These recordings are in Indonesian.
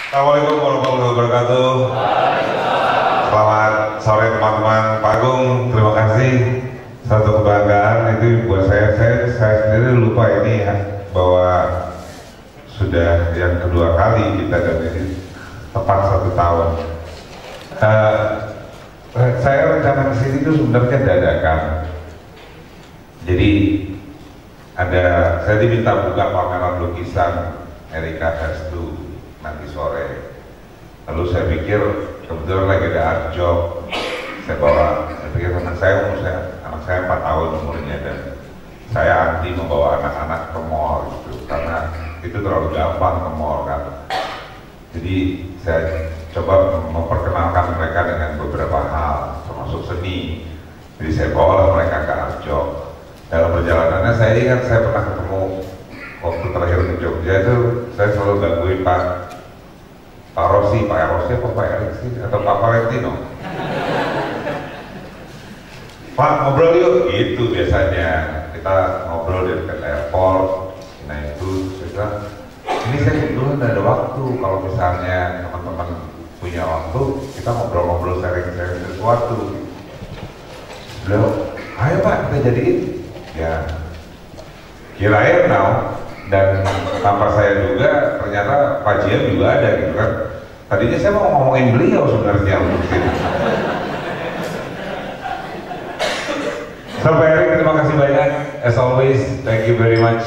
Assalamualaikum warahmatullahi wabarakatuh. Selamat sore teman-teman. Pak Agung, terima kasih. Satu kebanggaan itu buat saya sendiri lupa ini ya, bahwa sudah yang kedua kali kita dan ini tepat 1 tahun. Saya rencana kesini itu sebenarnya dadakan. Jadi saya diminta buka pameran lukisan Erika Hestu nanti sore. Lalu saya pikir kebetulan lagi ada art job, saya pikir anak saya 4 tahun umurnya dan saya anti membawa anak-anak ke mall gitu, karena itu terlalu gampang ke mall kan. Jadi saya coba memperkenalkan mereka dengan beberapa hal, termasuk seni. Jadi saya bawa mereka ke art job. Dalam perjalanannya saya ingat saya pernah ketemu waktu terakhir ke Jogja itu, saya selalu gangguin Pak Rossi apa Pak Erik sih atau Pak Valentino. Pak ngobrol yuk, gitu biasanya kita ngobrol di dekat airport. Nah itu saya bilang, ini saya kebetulan ada waktu, kalau misalnya teman-teman punya waktu kita ngobrol-ngobrol sharing sesuatu. Beliau, ayo Pak kita jadiin. Ya, kirain dan tanpa saya duga ternyata Pak Jian juga ada gitu kan. Tadinya saya mau ngomongin beliau sebenarnya untuk sini. So Pak Erik, terima kasih banyak as always, thank you very much.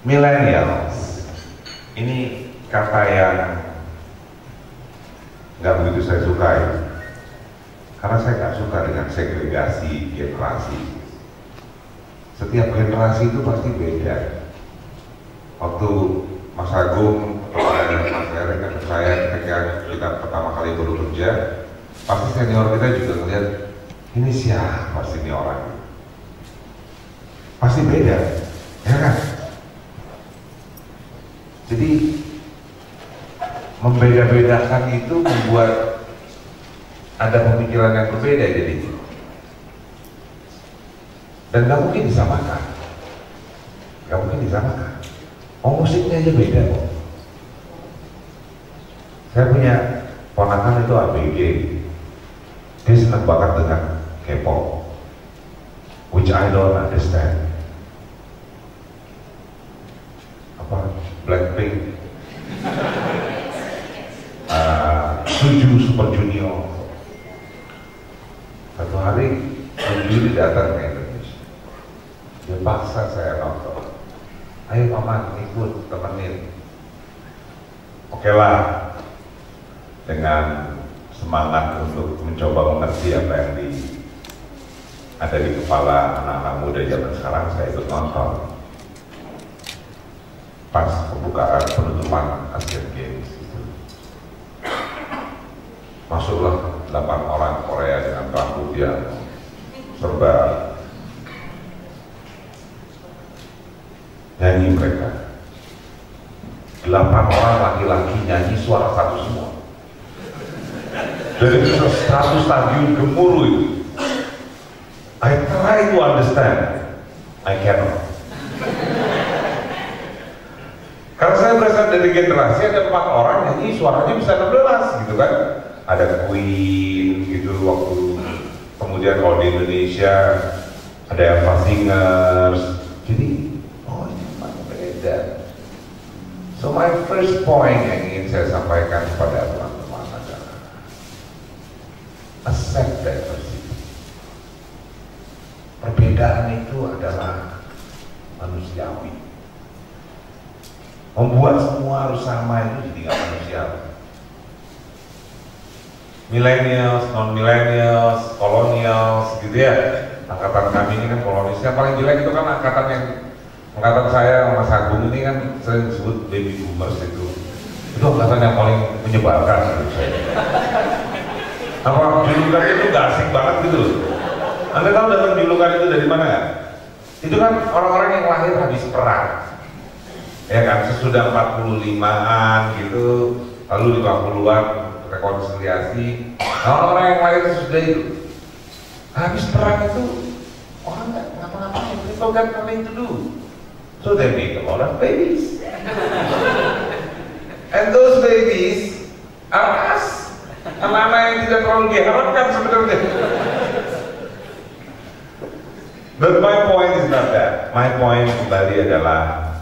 Millennials ini kata yang nggak begitu saya sukai. Karena saya nggak suka dengan segregasi generasi. Setiap generasi itu pasti beda. Waktu Mas Agung, Mas Erik, dan saya ketika kita pertama kali baru kerja, pasti senior kita juga ngeliat, ini siapa sih ini orang? Pasti beda, ya kan? Jadi membeda-bedakan itu membuat ada pemikiran yang berbeda jadi, dan nggak mungkin disamakan, Oh musiknya aja beda kok. Saya punya ponakan itu ABG, dia senang banget dengan K-pop, which I don't understand. Blackpink, Super Junior. Satu hari Juli datang ke Indonesia, dia paksa saya nonton. Ayo paman ikut, temenin. Oke lah, dengan semangat untuk mencoba mengerti apa yang ada di kepala anak-anak muda zaman sekarang, saya ikut nonton. Pas pembukaan penutupan Asian Games itu, masuklah 8 orang Korea dengan rambut yang serba nyanyi mereka. 8 orang laki-laki nyanyi suara satu semua. Dari 100 stadion gemuruh itu. I try to understand, I cannot. Karena saya berasal dari generasi ada 4 orang nyanyi suaranya bisa 16 gitu kan. Ada Queen gitu waktu, kemudian kalau di Indonesia ada Eva Singers. Jadi ini memang beda. So my first point yang ingin saya sampaikan kepada teman-teman adalah accept diversity. Perbedaan itu adalah manusiawi. Membuat semua harus sama itu jadi nggak manusiawi. Millennials, non-millennials, kolonials gitu ya. Angkatan kami ini kan kolonial. Yang paling jelek itu kan angkatan saya, Mas Agung ini kan sering disebut baby boomers itu. Itu angkatan yang paling menyebalkan menurut saya. Apa julukan itu gak asik banget gitu loh. Anda tahu datang julukan itu dari mana ya? Itu kan orang-orang yang lahir habis perang. Ya kan, sesudah 45-an gitu, lalu di 50-an rekonsiliasi. Nah, orang-orang yang lahir sesudah itu habis perang itu orang nggak ngapa-ngapain, people got nothing to do. So they make a lot of babies. And those babies are us. Anak-anak yang tidak terlalu diharapkan sebenarnya. But my point is not that. My point kembali adalah,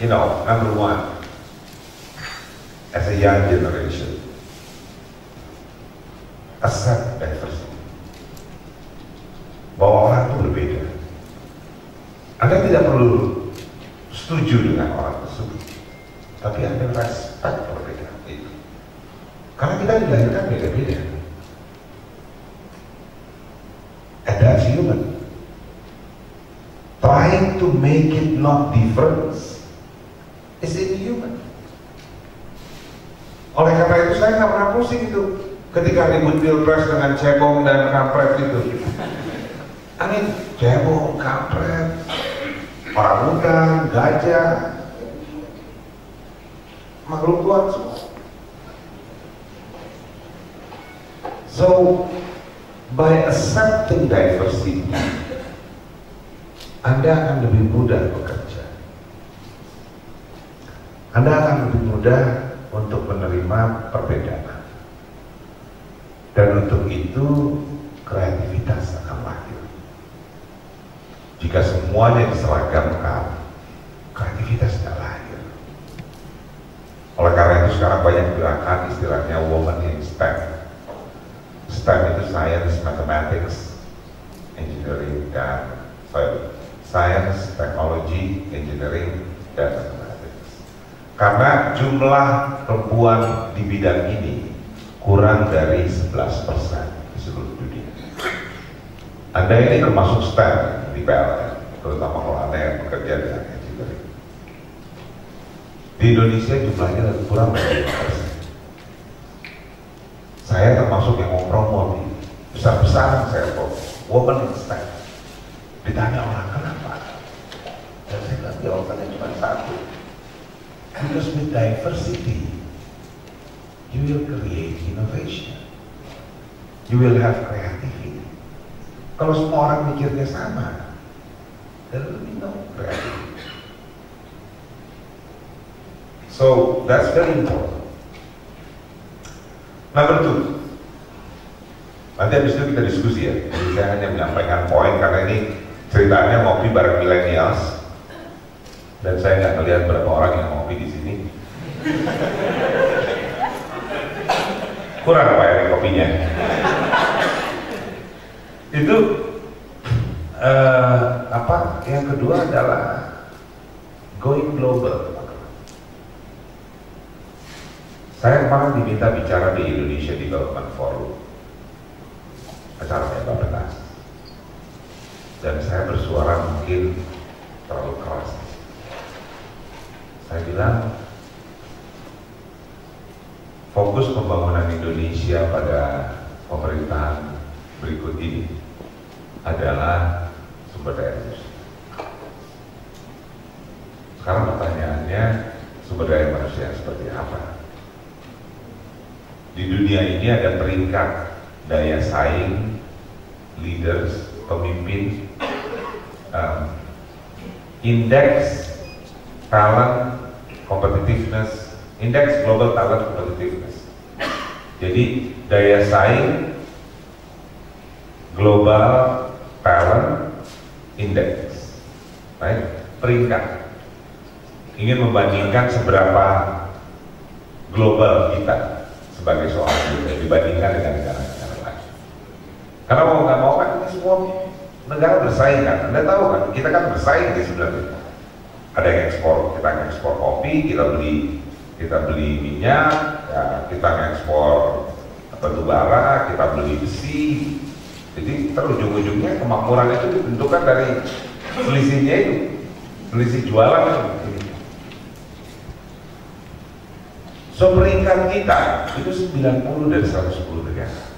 number one, as a young generation, accept diversity. Bahwa orang itu berbeda. Anda tidak perlu setuju dengan orang tersebut, tapi Anda respect perbedaan itu. Karena kita dilahirkan beda-beda. And that's human. Trying to make it not different is inhuman. Oleh karena itu saya nggak pernah pusing itu ketika ribut pilpres dengan cebong dan kampret itu. Cebong, kampret, orangutan, gajah, makhluk Tuhan semua. So, by accepting diversity, Anda akan lebih mudah bekerja. Anda akan lebih mudah untuk menerima perbedaan. Dan untuk itu, kreativitas akan lahir. Jika semuanya diseragamkan, kreativitas tidak lahir. Oleh karena itu sekarang banyak gerakan istilahnya woman in STEM. STEM itu science, mathematics, engineering, dan science, technology, engineering, dan mathematics. Karena jumlah perempuan di bidang ini kurang dari 11% di seluruh dunia. Anda ini termasuk STEM di PLN, terutama kalau Anda yang bekerja dengan engineering. Di Indonesia jumlahnya lebih kurang dari 5%. Saya termasuk yang mau promo di besar-besaran saya promo woman in STEM. Ditanya orang kenapa? Dan saya bilang jawabannya cuma satu. Because with diversity, you will create innovation. You will have creativity. Kalau semua orang mikirnya sama, there will be no creativity. So that's very important. Number two, nanti habis itu kita diskusi ya. Jadi saya hanya menyampaikan poin karena ini ceritanya ngopi bareng millennials dan saya nggak melihat berapa orang yang ngopi di sini. Kurang apa ya kopinya? Itu yang kedua adalah going global. Saya kemarin diminta bicara di Indonesia Development Forum, acaranya Bappenas, dan saya bersuara mungkin terlalu keras. Saya bilang fokus pembangunan Indonesia pada pemerintahan berikut ini adalah sumber daya manusia. Sekarang pertanyaannya, sumber daya manusia seperti apa? Di dunia ini ada peringkat daya saing, leaders, pemimpin, indeks talent competitiveness, indeks global talent competitiveness. Jadi daya saing global talent index, right? Peringkat ingin membandingkan seberapa global kita sebagai seorang leader dibandingkan dengan negara-negara lain. Karena mau nggak mau kan ini semua negara bersaing kan. Anda tahu kan, kita kan bersaing di sebenarnya. Ada yang ekspor, kita ekspor kopi, kita beli minyak, ya, kita ekspor batu bara, kita beli besi. Jadi terujung-ujungnya kemakmuran itu ditentukan dari selisihnya itu, selisih jualan itu. So peringkat kita itu 90 dari 110 negara.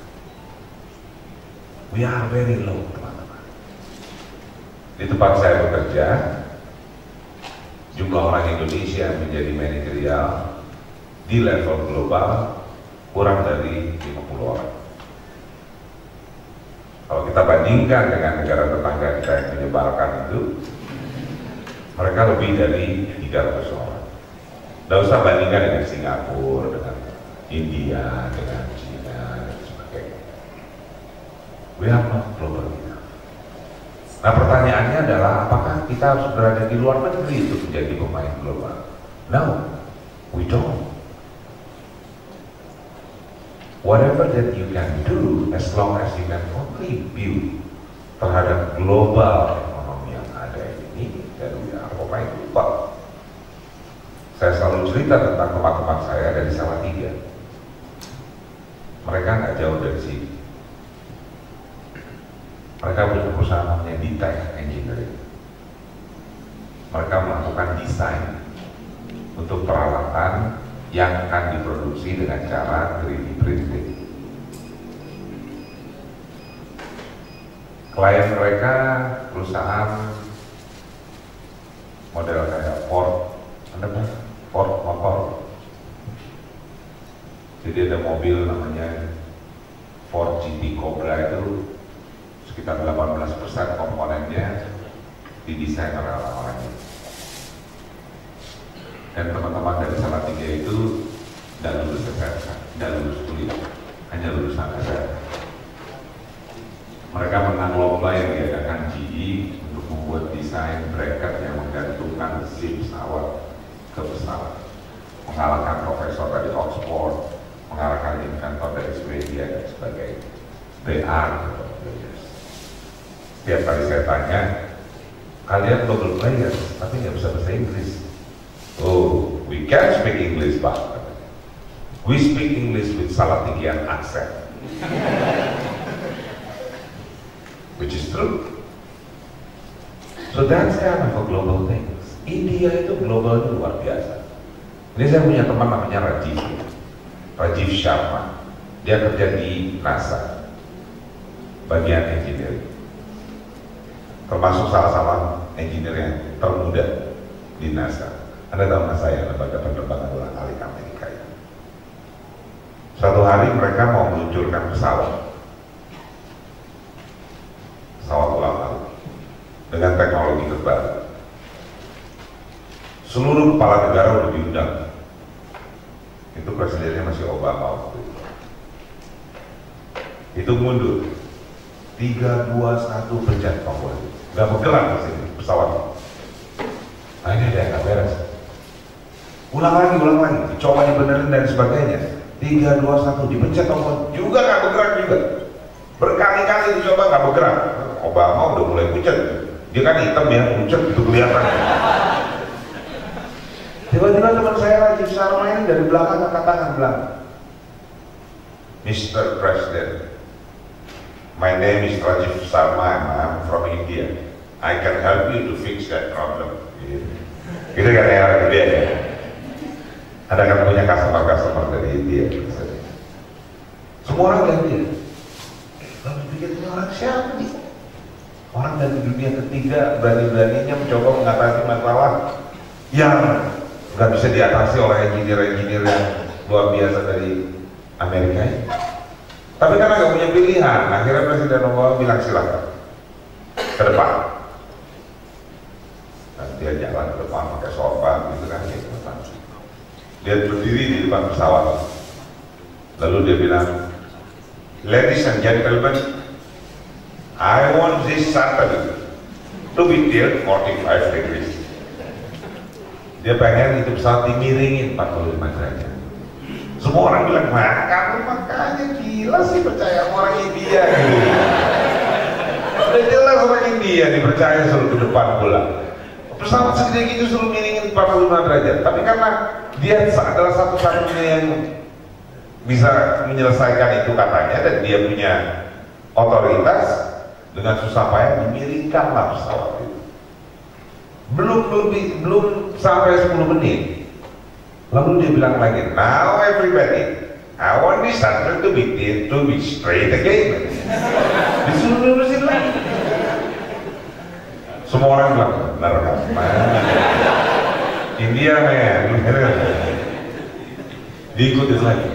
We are very low, teman-teman. Di tempat saya bekerja, jumlah orang Indonesia yang menjadi manajerial di level global kurang dari 50 orang. Kalau kita bandingkan dengan negara tetangga kita yang menyebalkan itu, Mereka lebih dari 300 orang. Tidak usah bandingkan dengan Singapura, dengan India, dengan China, dan sebagainya. We are not global enough. Nah, pertanyaannya adalah apakah kita harus berada di luar negeri untuk menjadi pemain global? No, we don't. Whatever that you can do, as long as you can contribute terhadap global ekonomi yang ada ini, dan we are pemain global. Saya selalu cerita tentang teman-teman saya dari Salatiga. Mereka nggak jauh dari sini. Mereka punya perusahaan namanya Ditech Engineering. Mereka melakukan desain untuk peralatan yang akan diproduksi dengan cara 3D printing. Klien mereka perusahaan model kayak Ford, Ford motor. Jadi ada mobil namanya Ford GT Cobra, itu sekitar 18% komponennya didesain oleh orang-orang ini. Dan teman-teman dari Salatiga itu tidak lulus SMK, tidak lulus kuliah, hanya lulusan SMK. Mereka menang lomba yang diadakan GE untuk membuat desain bracket yang menggantungkan sim pesawat ke pesawat, mengalahkan profesor dari Oxford, mengalahkan inventor dari Swedia dan sebagainya. They are global players. Setiap kali saya tanya, kalian global players tapi nggak bisa bahasa Inggris. Oh, we can speak English, but we speak English with Salatigian accent, which is true. So that's kind of a global thing. India itu global luar biasa. Ini saya punya teman namanya Rajiv Sharma. Dia kerja di NASA, bagian engineering, termasuk salah-salah engineer yang termuda di NASA. Anda tahu nggak saya, lembaga penerbangan ulang-alik Amerika itu. Suatu hari mereka mau meluncurkan pesawat ulang-alik dengan teknologi terbaru. Seluruh kepala negara udah diundang. Itu presidennya masih Obama waktu itu. Itu mundur. 3, 2, 1 pencet tombol. Nggak bergerak di sini pesawat. Nah ini ada yang nggak beres. Ulang lagi, dicoba dibenerin dan sebagainya. 3, 2, 1 dipencet tombol juga nggak bergerak juga. Berkali-kali dicoba nggak bergerak. Obama udah mulai pucat. Dia kan hitam ya, pucat itu kelihatan. Tiba-tiba teman saya Rajiv Sharma ini dari belakang angkat tangan bilang, Mr. President, my name is Rajiv Sharma, I'm from India. I can help you to fix that problem. Gitu kan ya, dia ya. Ada kan punya customer dari India. Semua orang lihat dia. Lalu pikir ini orang siapa nih? Orang dari dunia ketiga berani-beraninya mencoba mengatasi masalah yang nggak bisa diatasi oleh engineer-engineer yang luar biasa dari Amerika ini. Tapi karena nggak punya pilihan, akhirnya Presiden Obama bilang silakan ke depan. Dan dia jalan ke depan pakai sorban gitu kan, gitu. Dia berdiri di depan pesawat. Lalu dia bilang, ladies and gentlemen, I want this satellite to be tilted 45 degrees. Dia pengen itu pesawat dimiringin 45 derajat. Semua orang bilang, wah kamu makanya gila sih percaya sama orang India gitu. Udah jelas orang India dipercaya suruh ke depan pula. Pesawat segede gitu suruh miringin 45 derajat. Tapi karena dia adalah satu-satunya yang bisa menyelesaikan itu katanya, dan dia punya otoritas, dengan susah payah dimiringkanlah pesawat itu. Belum sampai 10 menit. Lalu dia bilang lagi, now everybody, I want this satellite to be straight again. Disuruh lurusin lagi. Semua orang bilang, benar kan? India men, diikutin lagi.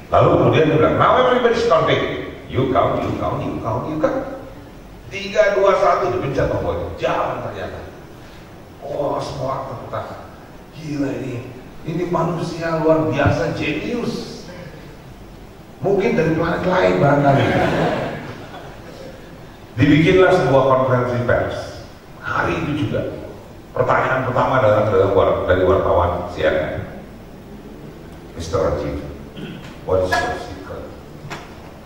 Lalu kemudian dia bilang, now everybody's counting. You count. 3, 2, 1 dipencet tombol. Jalan ternyata. semua tepuk tangan. Gila ini manusia luar biasa, jenius. Mungkin dari planet lain barangkali. Dibikinlah sebuah konferensi pers. Hari itu juga pertanyaan pertama datang dari wartawan CNN. Mr. Rajiv, what is your secret?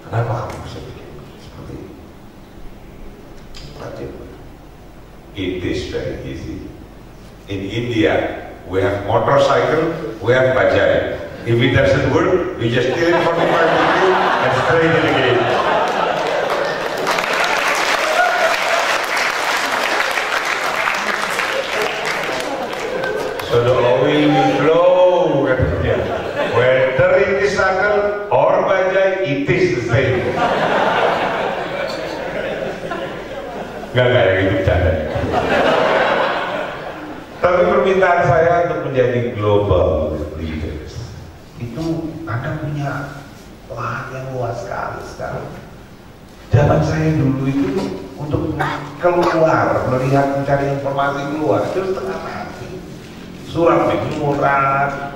Kenapa kamu bisa bikin seperti ini? Rajiv, it is very easy. In India, we have motorcycle, we have bajai. If it doesn't work, we just kill it 45 degrees and straight it again. So the oil will flow, katanya. Whether it is cycle or bajai, it is the same. Gak kayak gitu bercanda. Tapi permintaan saya untuk menjadi global leaders itu Anda punya lahan yang luas sekali sekarang. Zaman saya dulu itu untuk keluar, melihat, mencari informasi keluar itu setengah mati. Surat menyurat,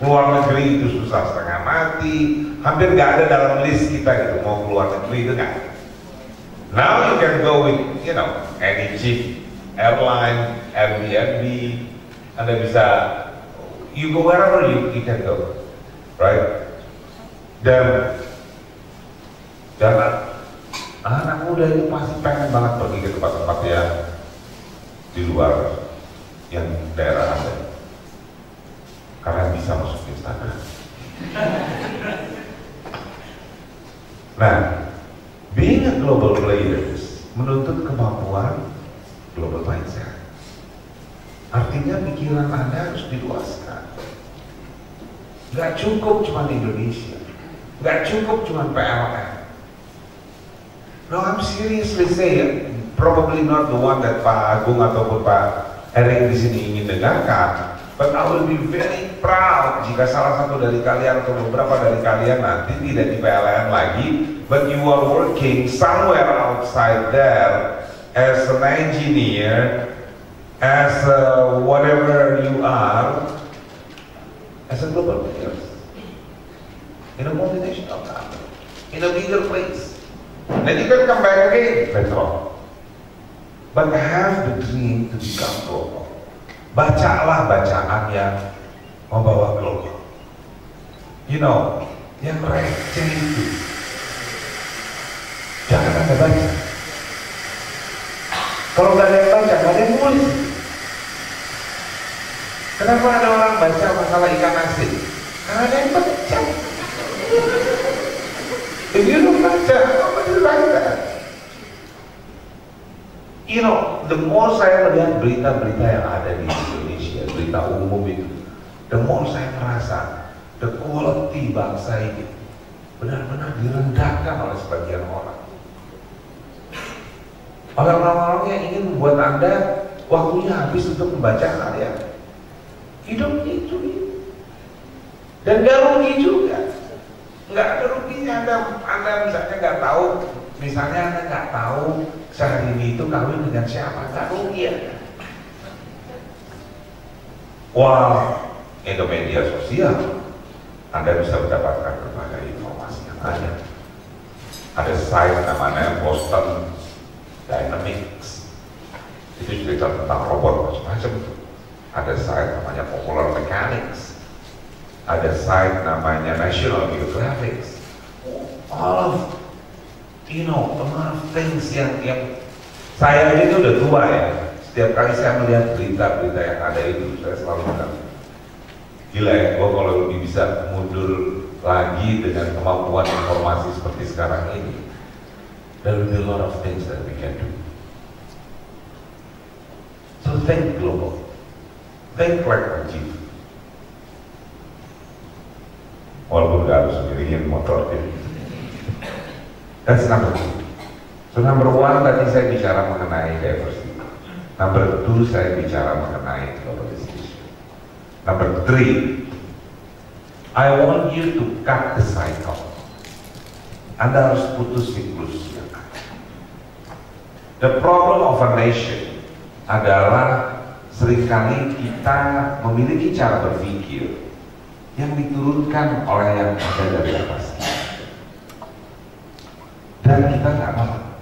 luar negeri itu susah setengah mati, hampir nggak ada dalam list kita gitu, mau keluar negeri itu nggak. Now you can go with, any cheap airline, Airbnb, Anda bisa, you go wherever you can go, right? Dan anak muda itu pasti pengen banget pergi ke tempat-tempat yang di luar yang daerah Anda, karena bisa masuk Instagram. Nah, being a global players menuntut kemampuan global mindset. Artinya pikiran Anda harus diluaskan. Gak cukup cuma di Indonesia, gak cukup cuma PLN. No, I'm seriously saying, probably not the one that Pak Agung ataupun Pak Erik di sini ingin dengarkan. But I will be very proud jika salah satu dari kalian atau beberapa dari kalian nanti tidak di PLN lagi, but you are working somewhere outside there as an engineer, as whatever you are, as a global player, in a multinational company, in a bigger place. Then you can come back again later on. But have the dream to become global. Bacalah bacaan yang membawa global. Yang receh itu jangan Anda baca. Kalau nggak ada yang baca, nggak ada yang nulis. Kenapa ada orang baca masalah ikan asin? Karena ada yang baca. If you don't baca, nobody baca. The more saya melihat berita-berita yang ada di Indonesia, berita umum itu, the more saya merasa the quality bangsa ini benar-benar direndahkan oleh sebagian orang. Orang-orang yang ingin membuat Anda waktunya habis untuk membaca karya. You don't need to read. Dan gak rugi juga. Nggak ada ruginya Anda misalnya nggak tahu, misalnya Anda nggak tahu Syahrini itu kawin dengan siapa, nggak rugi ya. Wah, di media sosial Anda bisa mendapatkan berbagai informasi yang ada. Ada site namanya Boston Dynamics, itu cerita tentang robot macam-macam. Ada site namanya Popular Mechanics, ada site namanya National Geographic. All of a lot of things yang saya ini udah tua ya. Setiap kali saya melihat berita-berita yang ada itu, saya selalu bilang, gila ya, gua kalau lebih bisa mundur lagi dengan kemampuan informasi seperti sekarang ini, there will be a lot of things that we can do. So think global, think like Rajiv. Walaupun gak harus ngiringin motor gitu. That's number two. So number one tadi saya bicara mengenai diversity. Number two saya bicara mengenai globalization. Number three, I want you to cut the cycle. Anda harus putus siklusnya. The problem of a nation adalah seringkali kita memiliki cara berpikir yang diturunkan oleh yang ada dari atas, dan kita nggak paham.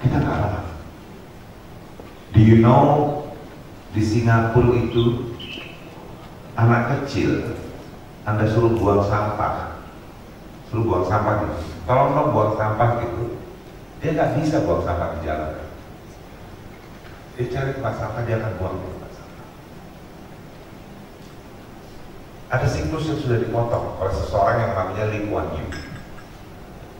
Kita nggak paham. Do you know, di Singapura itu anak kecil Anda suruh buang sampah gitu. Tolong buang sampah gitu, dia nggak bisa buang sampah di jalan. Dia cari tempat sampah, dia akan buang di tempat sampah. Ada siklus yang sudah dipotong oleh seseorang yang namanya Lee Kuan Yew.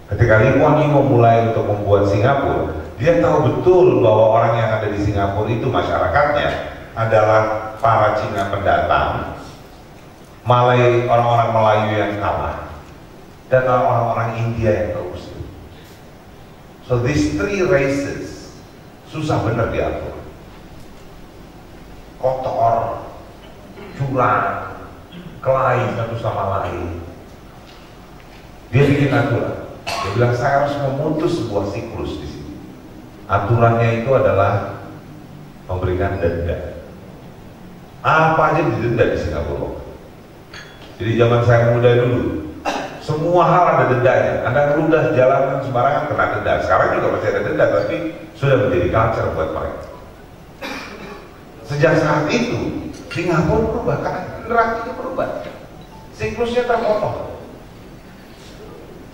Ketika Lee Kuan Yew memulai untuk membuat Singapura, dia tahu betul bahwa orang yang ada di Singapura itu masyarakatnya adalah para Cina pendatang, Malay, orang-orang Melayu yang kalah, dan orang-orang India yang terusir. So these three races susah benar diatur. Kotor, curang, kelahi satu sama lain. Dia bikin aturan. Dia bilang saya harus memutus sebuah siklus di sini. Aturannya itu adalah memberikan denda. Apa aja didenda di Singapura. Jadi zaman saya muda dulu, semua hal ada dendanya. Anda ngeludah jalanan sembarangan kena denda. Sekarang juga masih ada denda, tapi sudah menjadi culture buat mereka. Sejak saat itu, Singapura berubah karena generasinya berubah. Siklusnya terpotong.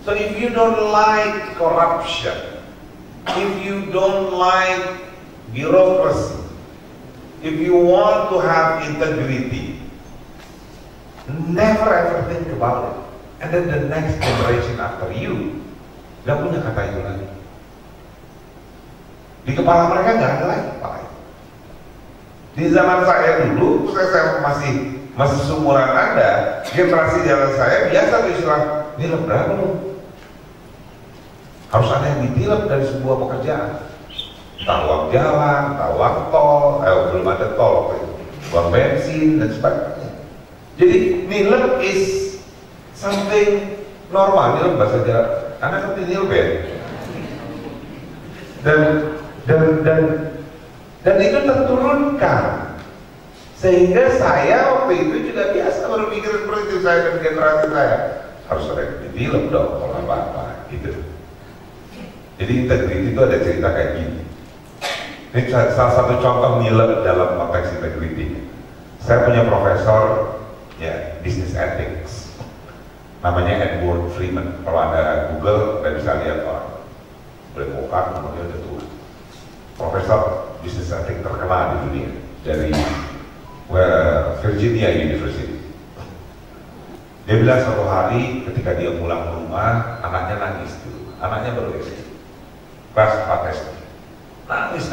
So if you don't like corruption, if you don't like bureaucracy, if you want to have integrity, never ever think about it. And then the next generation after you gak punya kata itu lagi. Di kepala mereka gak ada lagi kepala itu. Di zaman saya dulu, saya masih seumuran Anda, generasi zaman saya biasa tuh istilah nilep berapa lu? Harus ada yang ditilep dari sebuah pekerjaan. Entah uang jalan, entah uang tol, belum ada tol, uang bensin dan sebagainya. Jadi nilep is something normal. Nilep bahasa Jawa, Anda ngerti nilep ya? Dan itu terturunkan, sehingga saya waktu itu juga biasa berpikir seperti itu. Saya dan generasi saya harus ada yang ditilep dong kalau apa-apa gitu. Jadi integriti itu ada cerita kayak gini. Ini salah satu contoh nilep dalam konteks integriti. Saya punya profesor ya business ethics, namanya Edward Freeman. Kalau Anda Google, Anda bisa lihat orang boleh buka, kemudian udah tua. Profesor business ethics terkenal di dunia dari Virginia University. Dia bilang suatu hari ketika dia pulang ke rumah, anaknya nangis dulu. Anaknya baru SD, kelas 4 SD. Nangis.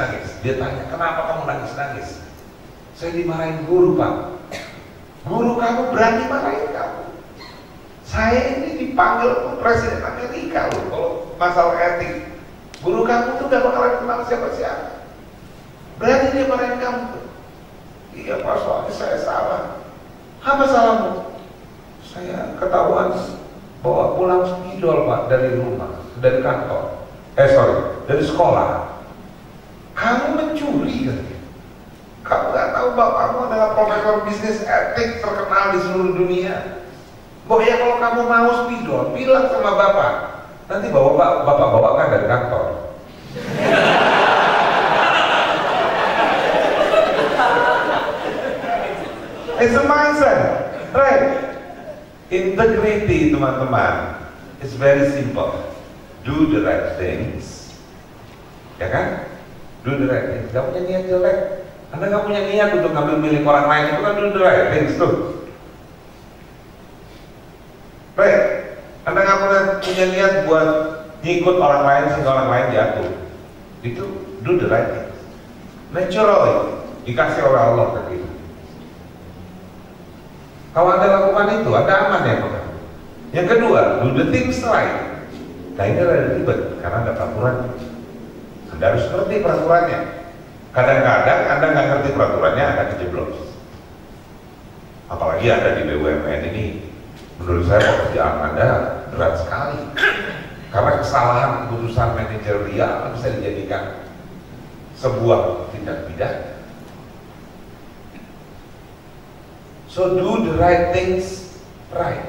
Dia tanya, kenapa kamu nangis? Saya dimarahin guru, Pak. Guru kamu berani marahin kamu. Saya ini dipanggil Presiden Amerika loh kalau masalah etik. Guru kamu tuh gak bakalan kenal siapa-siapa. Berani dia marahin kamu tuh. Iya Pak, soalnya saya salah. Apa salahmu? Saya ketahuan bawa pulang spidol Pak dari rumah, dari kantor. Dari sekolah. Kamu mencuri kan? Kamu gak tahu bapakmu adalah profesor bisnis etik terkenal di seluruh dunia. Pokoknya kalau kamu mau spidol, bilang sama bapak. Nanti bapak bawakan dari kantor. It's a mindset, right? Integrity, teman-teman, is very simple. Do the right things, ya kan? Do the right things. Gak punya niat jelek. Anda gak punya niat untuk ngambil milik orang lain, itu kan do the right things tuh. Right? Anda gak punya niat buat ngikut orang lain sehingga orang lain jatuh. Itu do the right things. Naturally dikasih oleh Allah ke kita. Kalau Anda lakukan itu, Anda aman ya Pak. Yang kedua, do the things right. Nah ini ada ribet karena ada peraturan. Anda harus ngerti peraturannya. Kadang-kadang Anda nggak ngerti peraturannya, Anda kejeblos. Apalagi Anda di BUMN ini, menurut saya pekerjaan Anda berat sekali. Karena kesalahan keputusan manajerial bisa dijadikan sebuah tindak pidana. So do the right things right.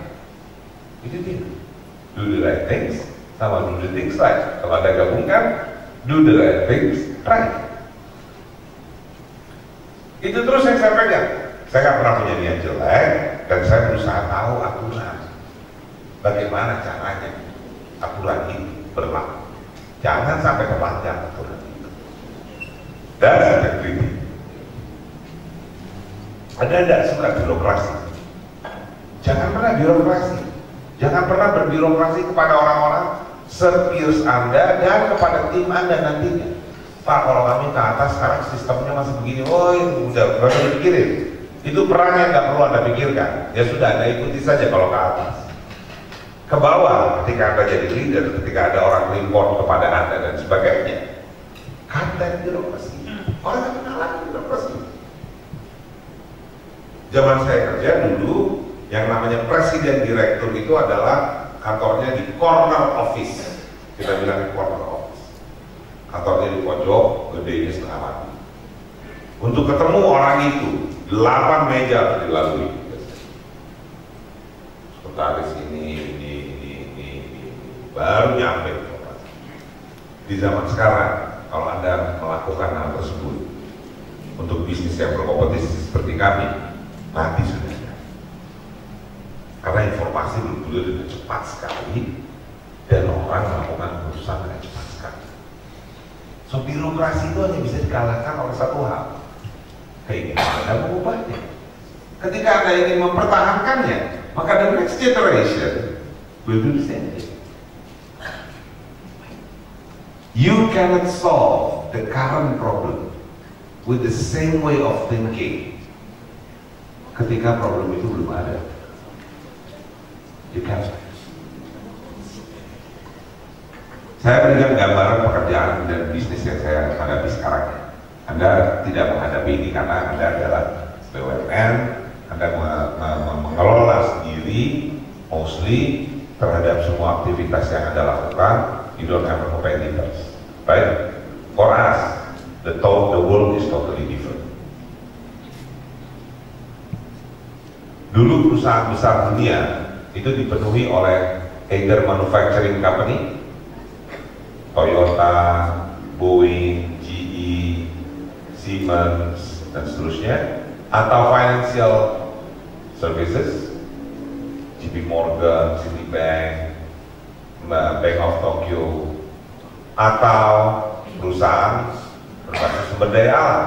Itu dia. Do the right things sama do the things right. Kalau Anda gabungkan, do the right things right. Itu terus yang saya pegang. Saya nggak pernah punya niat jelek, dan saya berusaha tahu aturan. Bagaimana caranya aturan ini berlaku. Jangan sampai terlanggar aturan itu. Dan saya kritik. Anda tidak suka birokrasi. Jangan pernah birokrasi. Jangan pernah berbirokrasi kepada orang-orang sepeers Anda dan kepada tim Anda nantinya. Pak, kalau kami ke atas sekarang sistemnya masih begini, oh udah nggak usah dipikirin. Itu perang yang nggak perlu Anda pikirkan. Ya sudah, Anda ikuti saja kalau ke atas. Ke bawah, ketika Anda jadi leader, ketika ada orang report kepada Anda dan sebagainya, kata birokrasi. Orang yang kenalan birokrasi. Zaman saya kerja dulu, yang namanya presiden direktur itu adalah kantornya di corner office. Kita bilang corner office. Kantornya di pojok, gedenya setengah mati. Untuk ketemu orang itu, 8 meja harus dilalui. Sekretaris ini, baru nyampe. Di zaman sekarang, kalau Anda melakukan hal tersebut untuk bisnis yang berkompetisi seperti kami, mati sudah. Karena informasi bergulir dengan cepat sekali dan orang melakukan keputusan dengan cepat sekali. So birokrasi itu hanya bisa dikalahkan oleh satu hal, keinginan Anda mengubahnya. Ketika Anda ingin mempertahankannya, maka the next generation will do the same thing. You cannot solve the current problem with the same way of thinking ketika problem itu belum ada. You can't. Saya berikan gambaran pekerjaan dan bisnis yang saya hadapi sekarang. Anda tidak menghadapi ini karena Anda adalah BUMN, Anda mengelola sendiri, mostly terhadap semua aktivitas yang Anda lakukan. You don't have competitors, right? For us, the world is totally different. Dulu perusahaan besar dunia itu dipenuhi oleh either manufacturing company, Toyota, Boeing, GE, Siemens, dan seterusnya, atau financial services, JP Morgan, Citibank, Bank of Tokyo, atau perusahaan berbasis sumber daya alam,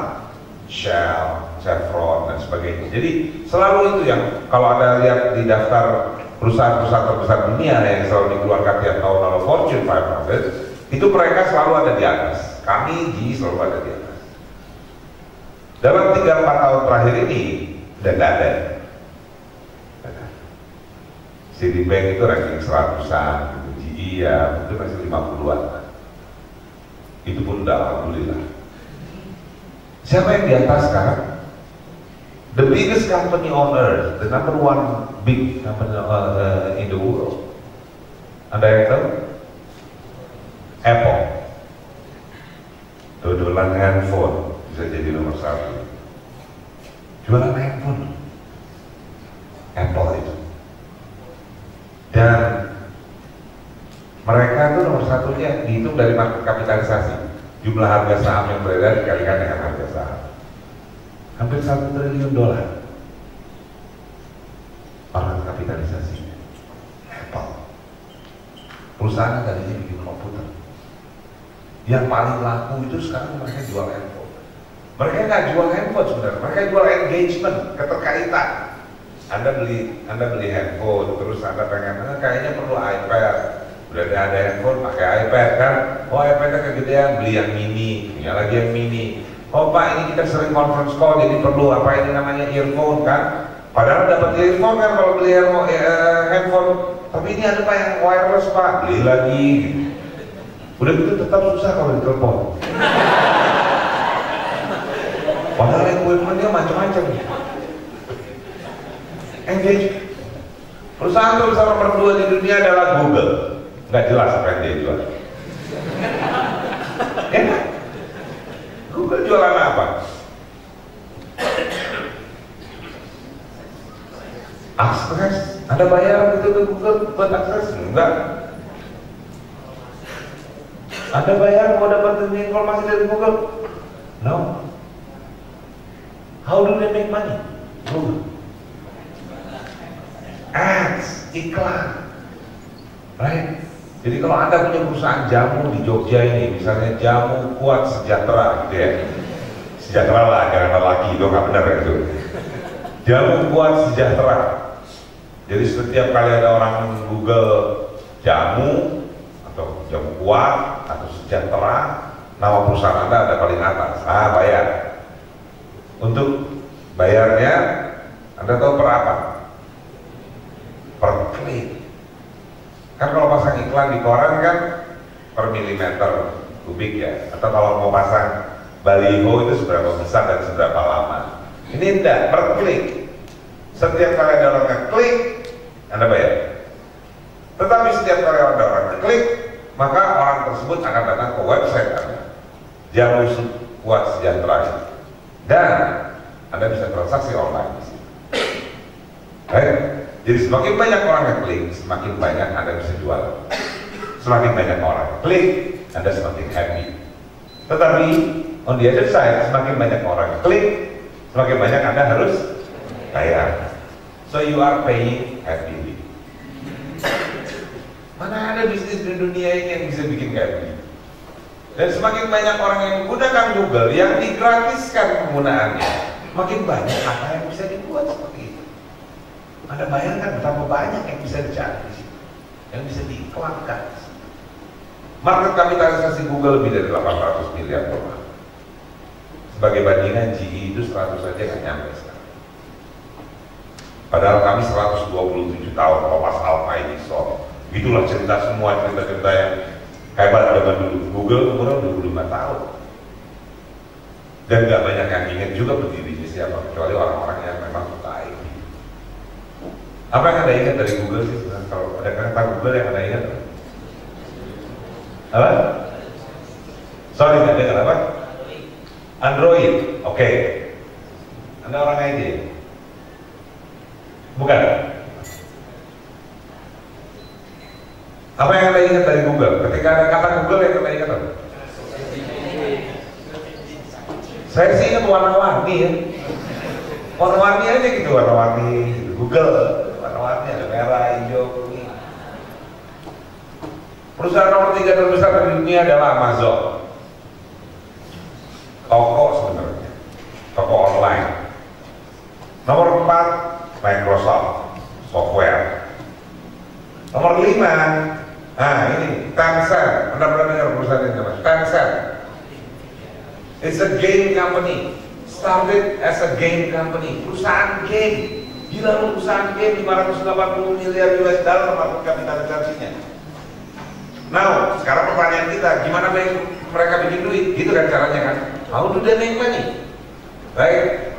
Shell, Chevron, dan sebagainya. Jadi selalu itu yang kalau Anda lihat di daftar perusahaan-perusahaan terbesar dunia yang selalu dikeluarkan tiap tahun oleh Fortune 500, itu mereka selalu ada di atas. Kami GE selalu ada di atas. Dalam 3-4 tahun terakhir ini udah nggak ada. Citibank itu ranking 100-an, GE ya itu masih 50-an. Itu pun udah alhamdulillah. Siapa yang di atas sekarang? The biggest company on earth, the number one big company in the world. Anda yang tahu? Apple. Dodolan handphone bisa jadi nomor 1. Jualan handphone, Apple itu. Dan mereka itu nomor 1-nya dihitung dari market kapitalisasi. Jumlah harga saham yang beredar dikalikan dengan harga saham. Hampir $1 triliun market kapitalisasi. Apple. Perusahaan tadinya bikin komputer. Yang paling laku itu sekarang mereka jual handphone. Mereka nggak jual handphone sebenarnya, mereka jual engagement, keterkaitan. Anda beli handphone, terus Anda pengen, kayaknya perlu iPad. Udah ada handphone, pakai iPad kan? Oh iPad-nya kegedean, beli yang mini, punya lagi yang mini. Oh Pak, ini kita sering conference call, jadi perlu apa ini namanya earphone kan? Padahal dapat earphone kan kalau beli handphone. Tapi ini ada Pak yang wireless Pak, beli lagi. Udah gitu tetap susah kalau ditelepon. Padahal equipment-nya macam-macam. Engage. Perusahaan terbesar nomor 2 di dunia adalah Google. Nggak jelas apa yang dia jual. Enak. Google jualan apa? Akses. Anda bayar gitu ke Google buat akses? Enggak. Anda bayar mau dapat informasi dari Google? No. How do they make money? Google. Ads, iklan. Right? Jadi kalau Anda punya perusahaan jamu di Jogja ini, misalnya jamu kuat sejahtera gitu ya. Sejahtera lah, jangan lagi, itu nggak benar itu. Jamu kuat sejahtera. Jadi setiap kali ada orang Google jamu atau jamu kuat atau sejahtera, nama perusahaan Anda ada paling atas. Bayar. Untuk bayarnya, Anda tahu per apa? Per klik. Kan kalau pasang iklan di koran kan per milimeter kubik ya, atau kalau mau pasang baliho itu seberapa besar dan seberapa lama. Ini enggak, per klik. Setiap kali ada orang ngeklik, Anda bayar. Tetapi setiap kali ada orang ngeklik, maka orang tersebut akan datang ke website Anda, Jamu Kuat Sejahtera, dan Anda bisa transaksi online. Baik. Jadi semakin banyak orang yang klik, semakin banyak Anda bisa jual. Semakin banyak orang klik, Anda semakin happy. Tetapi on the other side, semakin banyak orang klik, semakin banyak Anda harus bayar. So you are paying happily. Mana ada bisnis di dunia ini yang bisa bikin happy? Dan semakin banyak orang yang menggunakan Google, yang digratiskan penggunaannya, makin banyak apa yang bisa dibuat seperti itu. Anda bayangkan berapa banyak yang bisa dicari di situ, yang bisa diiklankan. Market kapitalisasi Google lebih dari 800 miliar dolar. Sebagai bandingan GE itu 100 saja nggak nyampe sekarang. Padahal kami 127 tahun lepas Alpha ini itulah cerita semua cerita-cerita yang hebat zaman dulu. Google umurnya 25 tahun. Dan nggak banyak yang ingat juga berdirinya siapa, kecuali orang-orang yang memang suka IT. Apa yang Anda ingat dari Google sih? Kalau ada kata Google yang Anda ingat? Apa? Sorry, nggak dengar apa? Android. Oke. Anda orang IT? Bukan? Apa yang Anda ingat dari Google? Ketika ada kata Google yang Anda ingat apa? Saya sih ingat warna-warni ya. Warna-warni aja gitu, warna-warni Google. Warna-warni ada merah, hijau, kuning. Perusahaan nomor 3 terbesar di dunia adalah Amazon. Toko sebenarnya, toko online. Nomor 4 Microsoft software. Nomor 5, ini Tencent. Anda pernah dengar perusahaan ini namanya Tencent? It's a game company. Started as a game company. Perusahaan game. Gila lu, perusahaan game 580 miliar US dollar market kapitalisasinya. Nah, sekarang pertanyaan kita, gimana mereka bikin duit? Gitu kan caranya kan? How do they make money? Baik.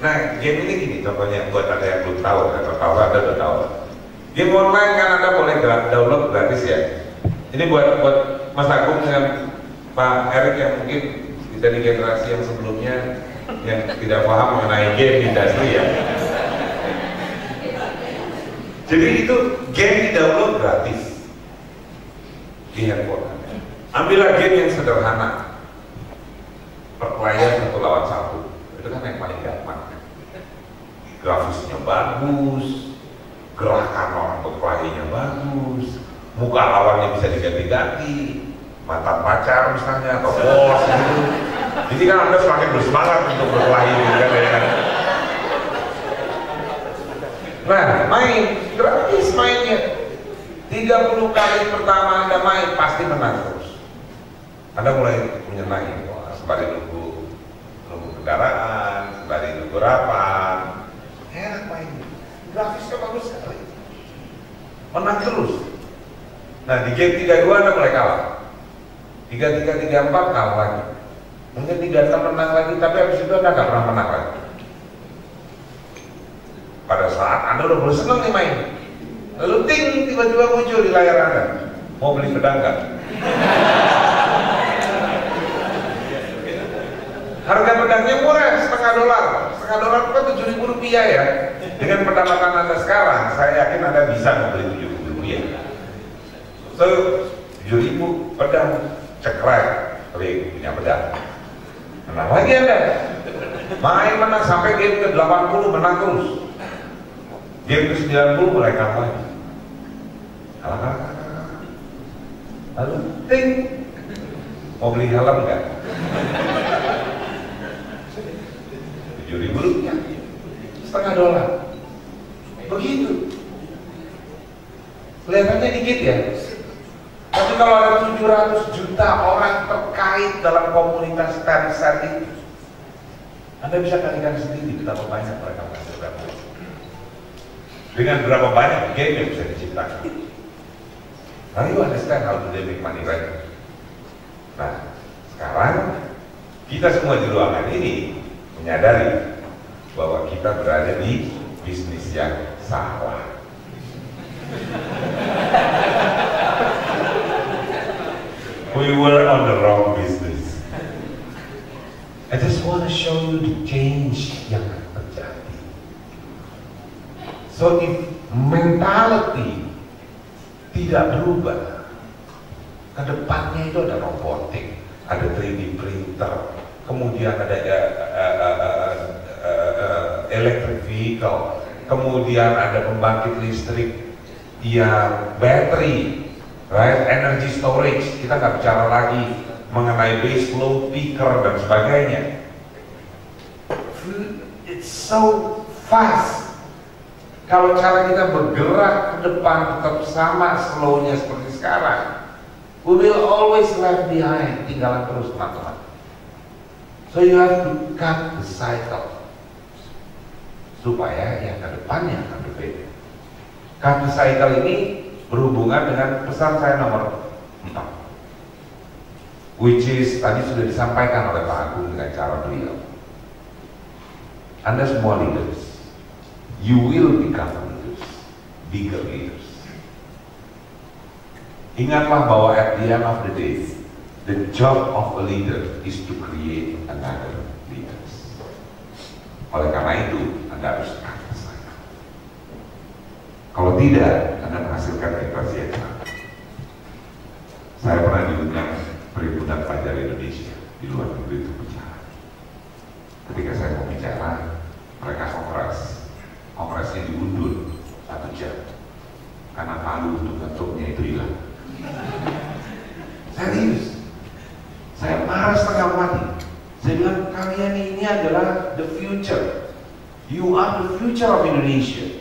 Nah, game ini gini, contohnya buat Anda yang belum tahu, atau tahu Anda udah tahu. Game online kan Anda boleh download gratis ya. Ini buat Mas Agung dengan Pak Erik yang mungkin dari generasi yang sebelumnya yang tidak paham mengenai game industri ya. Jadi itu game di download gratis di handphone. Ambillah game yang sederhana, per player 1 lawan 1. Itu kan yang paling gampang. Grafisnya bagus, gerakan orang berkelahinya bagus, muka lawannya bisa diganti-ganti, mantan pacar misalnya atau bos gitu. Jadi kan Anda semakin bersemangat untuk berkelahi gitu kan. Nah, main gratis mainnya. 30 kali pertama Anda main pasti menang terus. Anda mulai menyenangi, sembari nunggu kendaraan, sembari nunggu rapat, enak mainnya. Grafisnya bagus sekali, menang terus. Nah di game 32 Anda mulai kalah, 33, 34 kalah lagi, mungkin 36 menang lagi, tapi habis itu Anda nggak pernah menang lagi. Pada saat Anda udah mulai senang nih main, lalu ting, tiba-tiba muncul di layar Anda, mau beli pedang nggak? Harga pedangnya murah, $0,5. $0,5 itu kan Rp7.000 ya. Dengan pendapatan Anda sekarang, saya yakin Anda bisa membeli Rp7.000. So, 7.000 pedang cekrek, tapi punya pedang. Menang lagi Anda. Main menang sampai game ke 80 menang terus. Game ke 90 mulai kalah lagi. Kalah. Lalu ting, mau beli helm nggak? Rp7.000, $0,5. Begitu. Kelihatannya dikit ya. Tapi kalau ada 700 juta orang terkait dalam komunitas Tencent itu, Anda bisa kalikan sendiri betapa banyak mereka menghasilkan. Dengan berapa banyak game yang bisa diciptakan. Now you understand how to make money, right? Nah, sekarang kita semua di ruangan ini menyadari bahwa kita berada di bisnis yang salah. We were on the wrong business. I just want to show you the change yang terjadi. So if mentality tidak berubah, ke depannya itu ada robotik, ada 3D printer, kemudian ada electric vehicle, kemudian ada pembangkit listrik yang battery, right? Energy storage. Kita nggak bicara lagi mengenai base load picker dan sebagainya. It's so fast. Kalau cara kita bergerak ke depan tetap sama slownya seperti sekarang, we will always left behind, tinggalan terus teman-teman. So you have to cut the cycle supaya yang ke depannya akan berbeda. Cut the cycle ini berhubungan dengan pesan saya nomor 4, which is tadi sudah disampaikan oleh Pak Agung dengan cara beliau. Anda semua leaders, you will become leaders, bigger leaders. Ingatlah bahwa at the end of the day, the job of a leader is to create another leaders. Oleh karena itu, Anda harus cut the cycle. Kalau tidak, Anda menghasilkan generasi yang salah. Saya pernah diundang Perhimpunan Pelajar Indonesia di luar negeri untuk bicara. Ketika saya mau bicara, mereka kongresnya diundur 1 jam karena palu untuk bentuknya itu hilang. Serius, saya marah setengah mati. Saya bilang, kalian ini adalah the future. You are the future of Indonesia.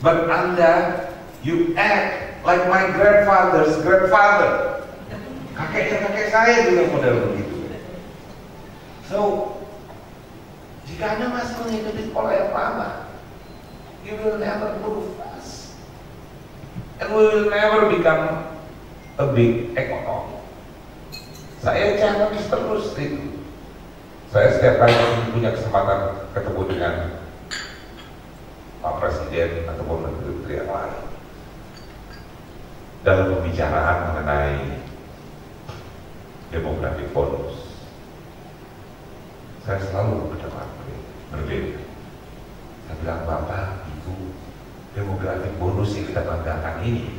But Anda, you act like my grandfather's grandfather. Kakeknya kakek saya juga model begitu. So, jika Anda masih mengikuti pola yang lama, you will never move fast, and we will never become a big economy. Saya challenge terus itu. Saya setiap kali punya kesempatan ketemu dengan Pak Presiden ataupun menteri yang lain dalam pembicaraan mengenai demographic bonus, saya selalu berdebat berbeda. Saya bilang, Bapak, Ibu, demographic bonus yang kita banggakan ini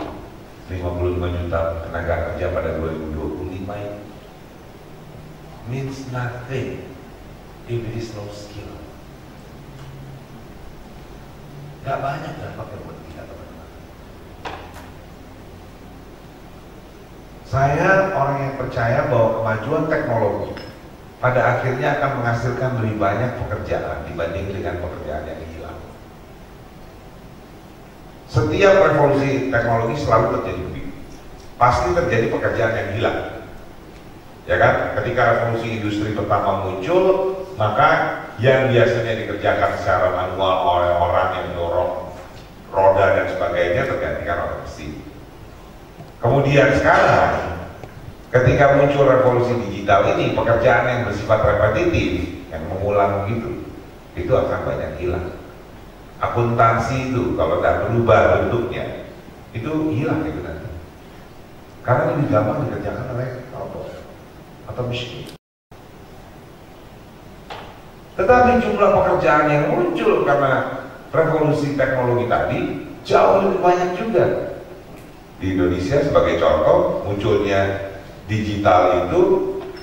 55 juta tenaga kerja pada 2025 ini means nothing if it is no skill. Gak banyak dampaknya buat kita, teman-teman. Saya orang yang percaya bahwa kemajuan teknologi pada akhirnya akan menghasilkan lebih banyak pekerjaan dibanding dengan pekerjaan yang hilang. Setiap revolusi teknologi selalu terjadi begitu. Pasti terjadi pekerjaan yang hilang. Ya kan? Ketika revolusi industri pertama muncul, maka yang biasanya dikerjakan secara manual oleh orang yang mendorong roda dan sebagainya tergantikan oleh mesin. Kemudian sekarang, ketika muncul revolusi digital ini, pekerjaan yang bersifat repetitif, yang mengulang gitu, itu akan banyak hilang. Akuntansi itu kalau tidak berubah bentuknya, itu hilang itu nanti. Karena lebih gampang dikerjakan oleh robot atau mesin. Tetapi jumlah pekerjaan yang muncul karena revolusi teknologi tadi jauh lebih banyak juga. Di Indonesia sebagai contoh, munculnya digital itu,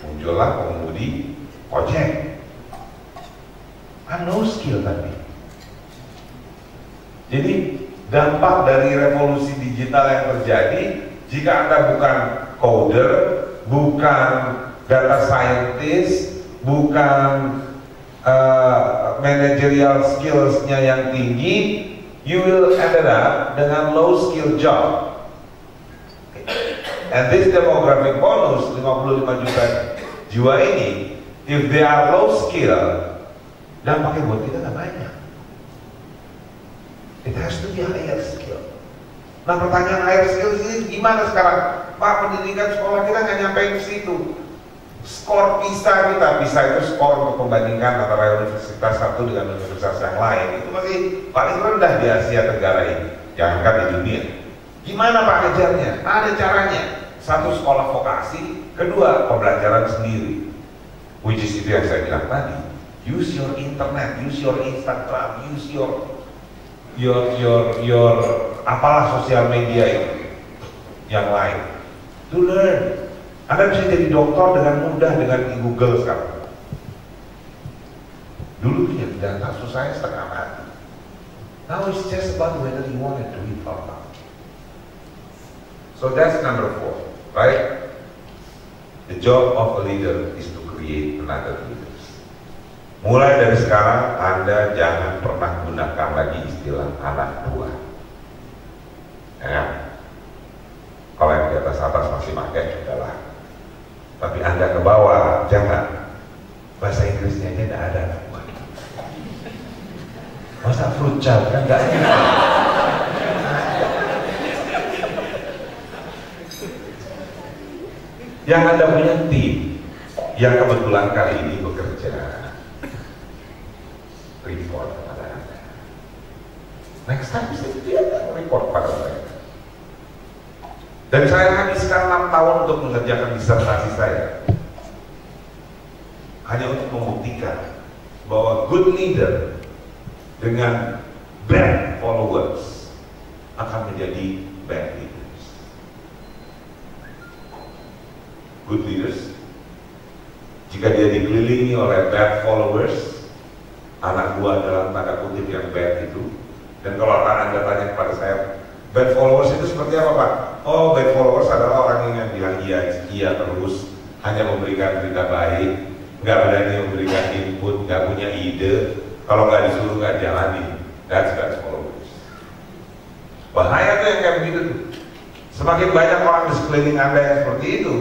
muncullah pengemudi ojek. No skill tadi. Jadi dampak dari revolusi digital yang terjadi, jika Anda bukan coder, bukan data scientist, bukan managerial skills-nya yang tinggi, you will end up dengan low skill job. And this demographic bonus 55 juta jiwa ini, if they are low skill, dampaknya buat kita nggak banyak. It has to be higher skill. Nah, pertanyaan higher skill ini gimana sekarang? Pak, pendidikan sekolah kita nggak nyampe ke situ. Skor PISA kita, PISA itu skor untuk membandingkan antara universitas satu dengan universitas yang lain, itu masih paling rendah di Asia Tenggara ini, jangankan di dunia. Gimana Pak ngejarnya? Ada caranya. Satu, sekolah vokasi. Kedua, pembelajaran sendiri, which is itu yang saya bilang tadi. Use your internet, use your Instagram, use your apalah sosial media itu yang lain to learn. Anda bisa jadi dokter dengan mudah dengan Google sekarang. Dulu dia data susahnya setengah mati. Now it's just about whether you want to do it or not. So that's number 4, right? The job of a leader is to create another leaders. Mulai dari sekarang Anda jangan pernah gunakan lagi istilah anak buah. Ya. Kalau yang di atas masih pakai, sudahlah. Tapi Anda ke bawah, jangan. Bahasa Inggrisnya aja tidak ada anak buah. Masa fruit child kan enggak ada. Yang Anda punya tim yang kebetulan kali ini bekerja, report kepada Anda. Next time bisa dia report pada mereka. Dan saya habiskan 6 tahun untuk mengerjakan disertasi saya, hanya untuk membuktikan bahwa good leader dengan bad followers akan menjadi bad leaders. Good leaders, jika dia dikelilingi oleh bad followers, anak buah dalam tanda kutip yang bad itu. Dan kalau Anda tanya kepada saya, bad followers itu seperti apa Pak? Oh, bad followers adalah orang yang bilang iya terus, hanya memberikan berita baik, nggak berani memberikan input, nggak punya ide, kalau nggak disuruh nggak jalani. That's bad followers. Bahaya tuh yang kayak begitu tuh. Semakin banyak orang di sekeliling Anda yang seperti itu,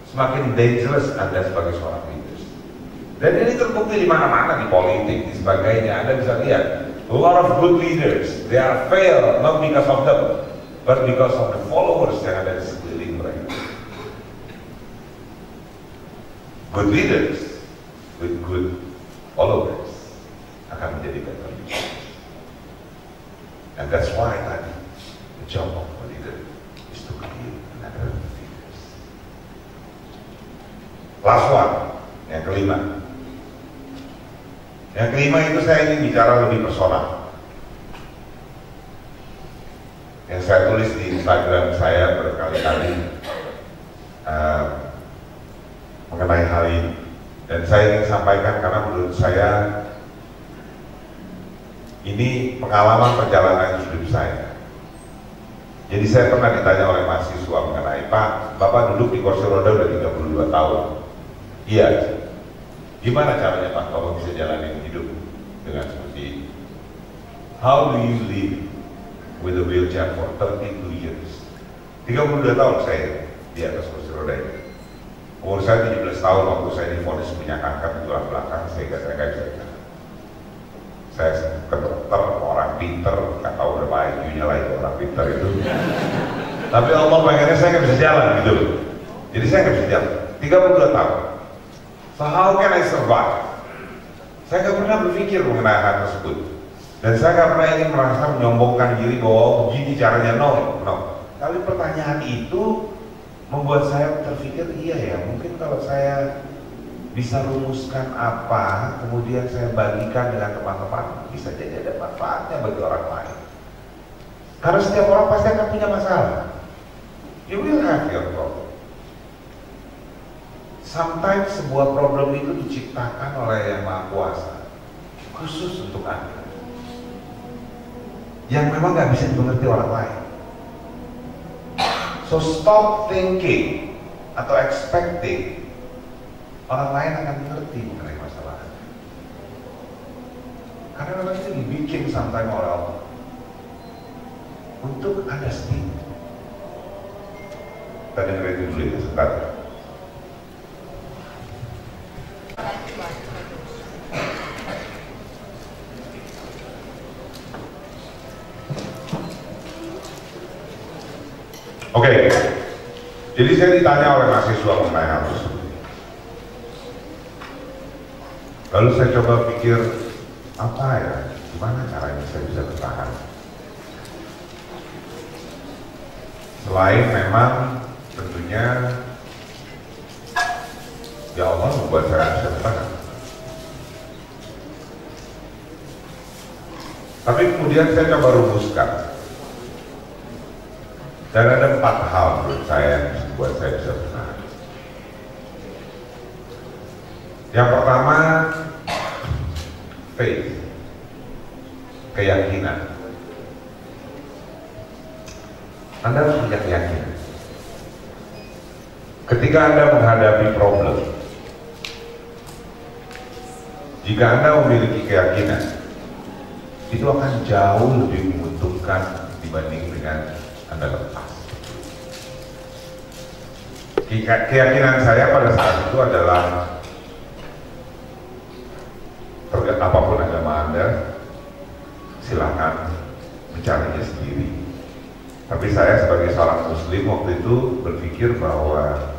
semakin dangerous Anda sebagai seorang leader. Dan ini terbukti di mana-mana, di politik, di sebagainya. Anda bisa lihat, a lot of good leaders, they are fail not because of them, but because of the followers yang ada di sekeliling mereka. Good leaders with good followers akan menjadi better leaders. And that's why tadi the job of a leader is to create another leaders. Last one, yang kelima. Yang kelima itu saya ingin bicara lebih personal. Yang saya tulis di Instagram saya berkali-kali mengenai hal ini, dan saya ingin sampaikan karena menurut saya ini pengalaman perjalanan hidup saya. Jadi saya pernah ditanya oleh mahasiswa mengenai, Pak, Bapak duduk di kursi roda udah 32 tahun. Iya. Gimana caranya Pak kalau bisa jalanin hidup dengan seperti ini? How do you live with a wheelchair for 32 years? 32 tahun saya di atas kursi roda ini. Umur saya 17 tahun waktu saya divonis punya kanker di tulang belakang, sehingga saya nggak bisa jalan. Saya ke dokter, orang pinter, nggak tahu berapa IQ-nya lah itu orang pinter itu. Tapi Allah pengennya saya nggak bisa jalan gitu. Jadi saya nggak bisa jalan. 32 tahun. So how can I survive? Saya nggak pernah berpikir mengenai hal tersebut, dan saya nggak pernah ingin merasa menyombongkan diri bahwa begini caranya, no. Tapi pertanyaan itu membuat saya terpikir, iya ya, mungkin kalau saya bisa rumuskan apa, kemudian saya bagikan dengan teman-teman, bisa jadi ada manfaatnya bagi orang lain. Karena setiap orang pasti akan punya masalah. You will have your problem. Sometimes sebuah problem itu diciptakan oleh Yang Maha Kuasa, khusus untuk Anda, yang memang nggak bisa dimengerti orang lain. So stop thinking atau expecting orang lain akan mengerti mengenai masalah Anda. Karena memang itu dibikin sometimes oleh Allah untuk Anda sendiri. Kita dengerin itu dulu ya, sebentar. Oke, jadi saya ditanya oleh mahasiswa mengenai hal tersebut. Lalu saya coba pikir, apa ya, gimana caranya saya bisa bertahan? Selain memang tentunya ya Allah membuat saya bisa bertahan. Tapi kemudian saya coba rumuskan. Dan ada 4 hal menurut saya yang membuat saya bisa bertahan. Yang pertama, faith, keyakinan. Anda harus punya keyakinan. Ketika Anda menghadapi problem, jika Anda memiliki keyakinan, itu akan jauh lebih menguntungkan dibanding dengan Anda lepas. Keyakinan saya pada saat itu adalah apapun agama Anda, silakan mencarinya sendiri. Tapi saya sebagai seorang Muslim waktu itu berpikir bahwa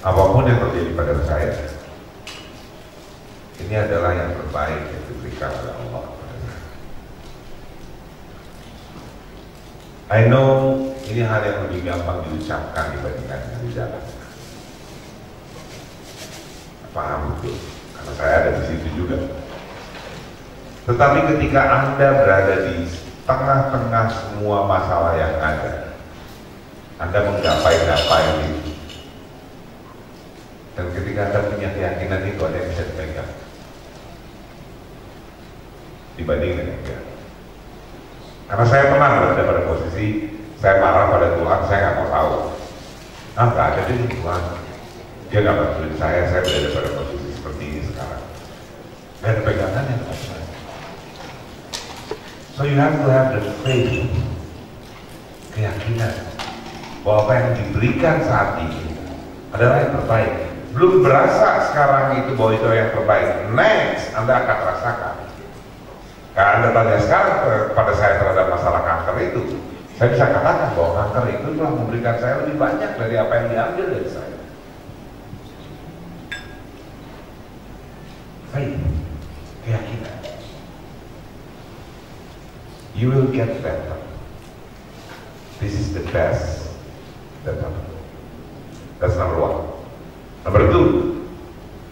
apapun yang terjadi pada saya, ini adalah yang terbaik yang diberikan oleh Allah. I know ini hal yang lebih gampang diucapkan dibandingkan yang dijalankan. Paham betul, karena saya ada di situ juga. Tetapi ketika Anda berada di tengah-tengah semua masalah yang ada, Anda menggapai-gapai itu. Dan ketika Anda punya keyakinan itu, ada yang bisa dipegang dibanding dengan dia. Karena saya pernah berada pada posisi saya marah pada Tuhan, saya nggak mau tahu. Nggak ada deh Tuhan, dia nggak bantuin saya berada pada posisi seperti ini sekarang. Nggak ada pegangan yang saya. So you have to have the faith, keyakinan bahwa apa yang diberikan saat ini adalah yang terbaik. Belum berasa sekarang itu bahwa itu yang terbaik. Next, Anda akan rasakan. Kalau Anda tanya sekarang kepada saya terhadap masalah kanker itu, saya bisa katakan bahwa kanker itu telah memberikan saya lebih banyak dari apa yang diambil dari saya. Faith, keyakinan. You will get better. This is the best. That's number 1. Number 2,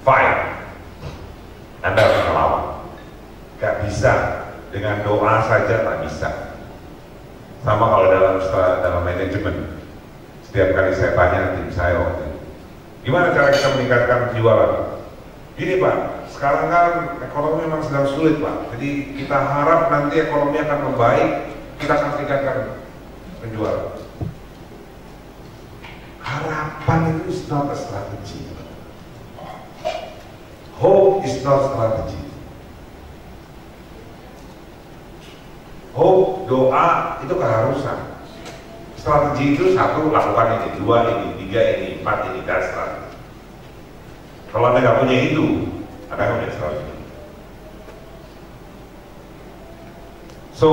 fight. Anda harus melawan. Gak bisa dengan doa saja, tak bisa. Sama kalau dalam manajemen, setiap kali saya tanya tim saya waktu itu, gimana cara kita meningkatkan penjualan? Gini Pak, sekarang kan ekonomi memang sedang sulit Pak, jadi kita harap nanti ekonomi akan membaik, kita akan tingkatkan penjualan. Harapan itu is not a strategy. Hope is not strategy. Hope, doa itu keharusan. Strategi itu 1, lakukan ini, 2 ini, 3 ini, 4 ini, dan strategi. Kalau Anda nggak punya itu, Anda nggak punya strategi. So,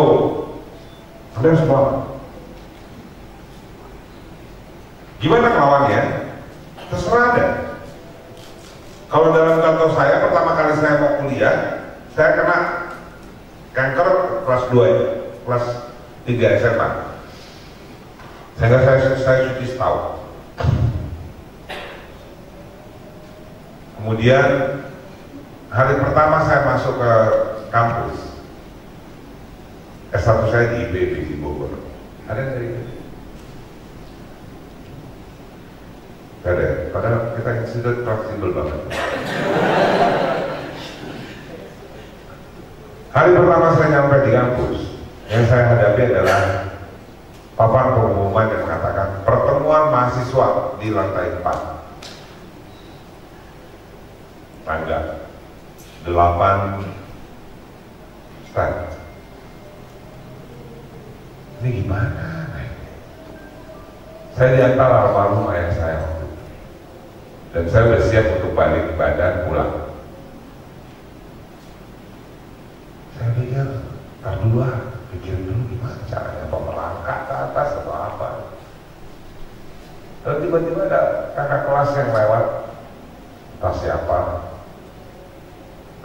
Anda harus melawan. Gimana ngelawannya? Terserah Anda. Kalau dalam contoh saya, pertama kali saya mau kuliah, saya kena kanker kelas 2 ya, kelas 3 SMA. Sehingga saya cuti setahun. Kemudian hari pertama saya masuk ke kampus, S1 saya di IPB di Bogor. Ada yang dari itu? Gak ada, padahal kita institut fleksibel banget. Hari pertama saya nyampe di kampus, yang saya hadapi adalah papan pengumuman yang mengatakan pertemuan mahasiswa di lantai 4, tangga 8 stand. Ini gimana? Saya diantar almarhum ayah saya waktu itu, dan saya sudah siap untuk balik badan pulang. Saya pikir, ntar dulu pikirin dulu gimana caranya, apa melangkah ke atas atau apa. Lalu tiba-tiba ada kakak kelas yang lewat, entah siapa.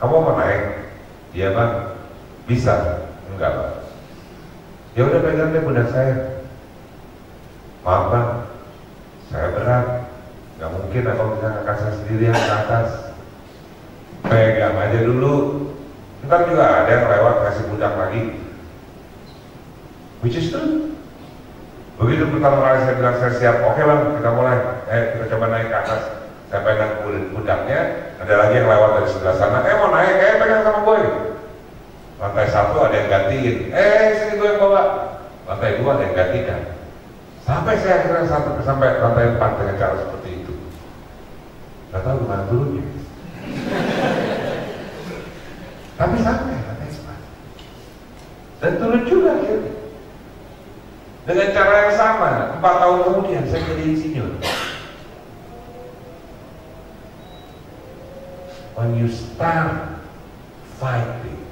Kamu mau naik? Iya bang. Bisa? Enggak bang. Ya udah pegang deh pundak saya. Maaf bang, saya berat, nggak mungkin abang bisa ngangkat saya sendirian ke atas. Pegang aja dulu, ntar juga ada yang lewat ngasih pundak lagi. Which is true. Begitu pertama kali saya bilang saya siap, oke bang, kita mulai. Kita coba naik ke atas. Saya pegang pundaknya, ada lagi yang lewat dari sebelah sana. Mau naik, pegang sama gue. Lantai 1 ada yang gantiin. Sini gue yang bawa. Lantai 2 ada yang gantikan. Sampai saya akhirnya sampai lantai 4 dengan cara seperti itu. Gak tahu gimana turunnya. Tapi sampai lantai 4. Dan turun juga akhirnya. Dengan cara yang sama, 4 tahun kemudian saya jadi insinyur. When you start fighting,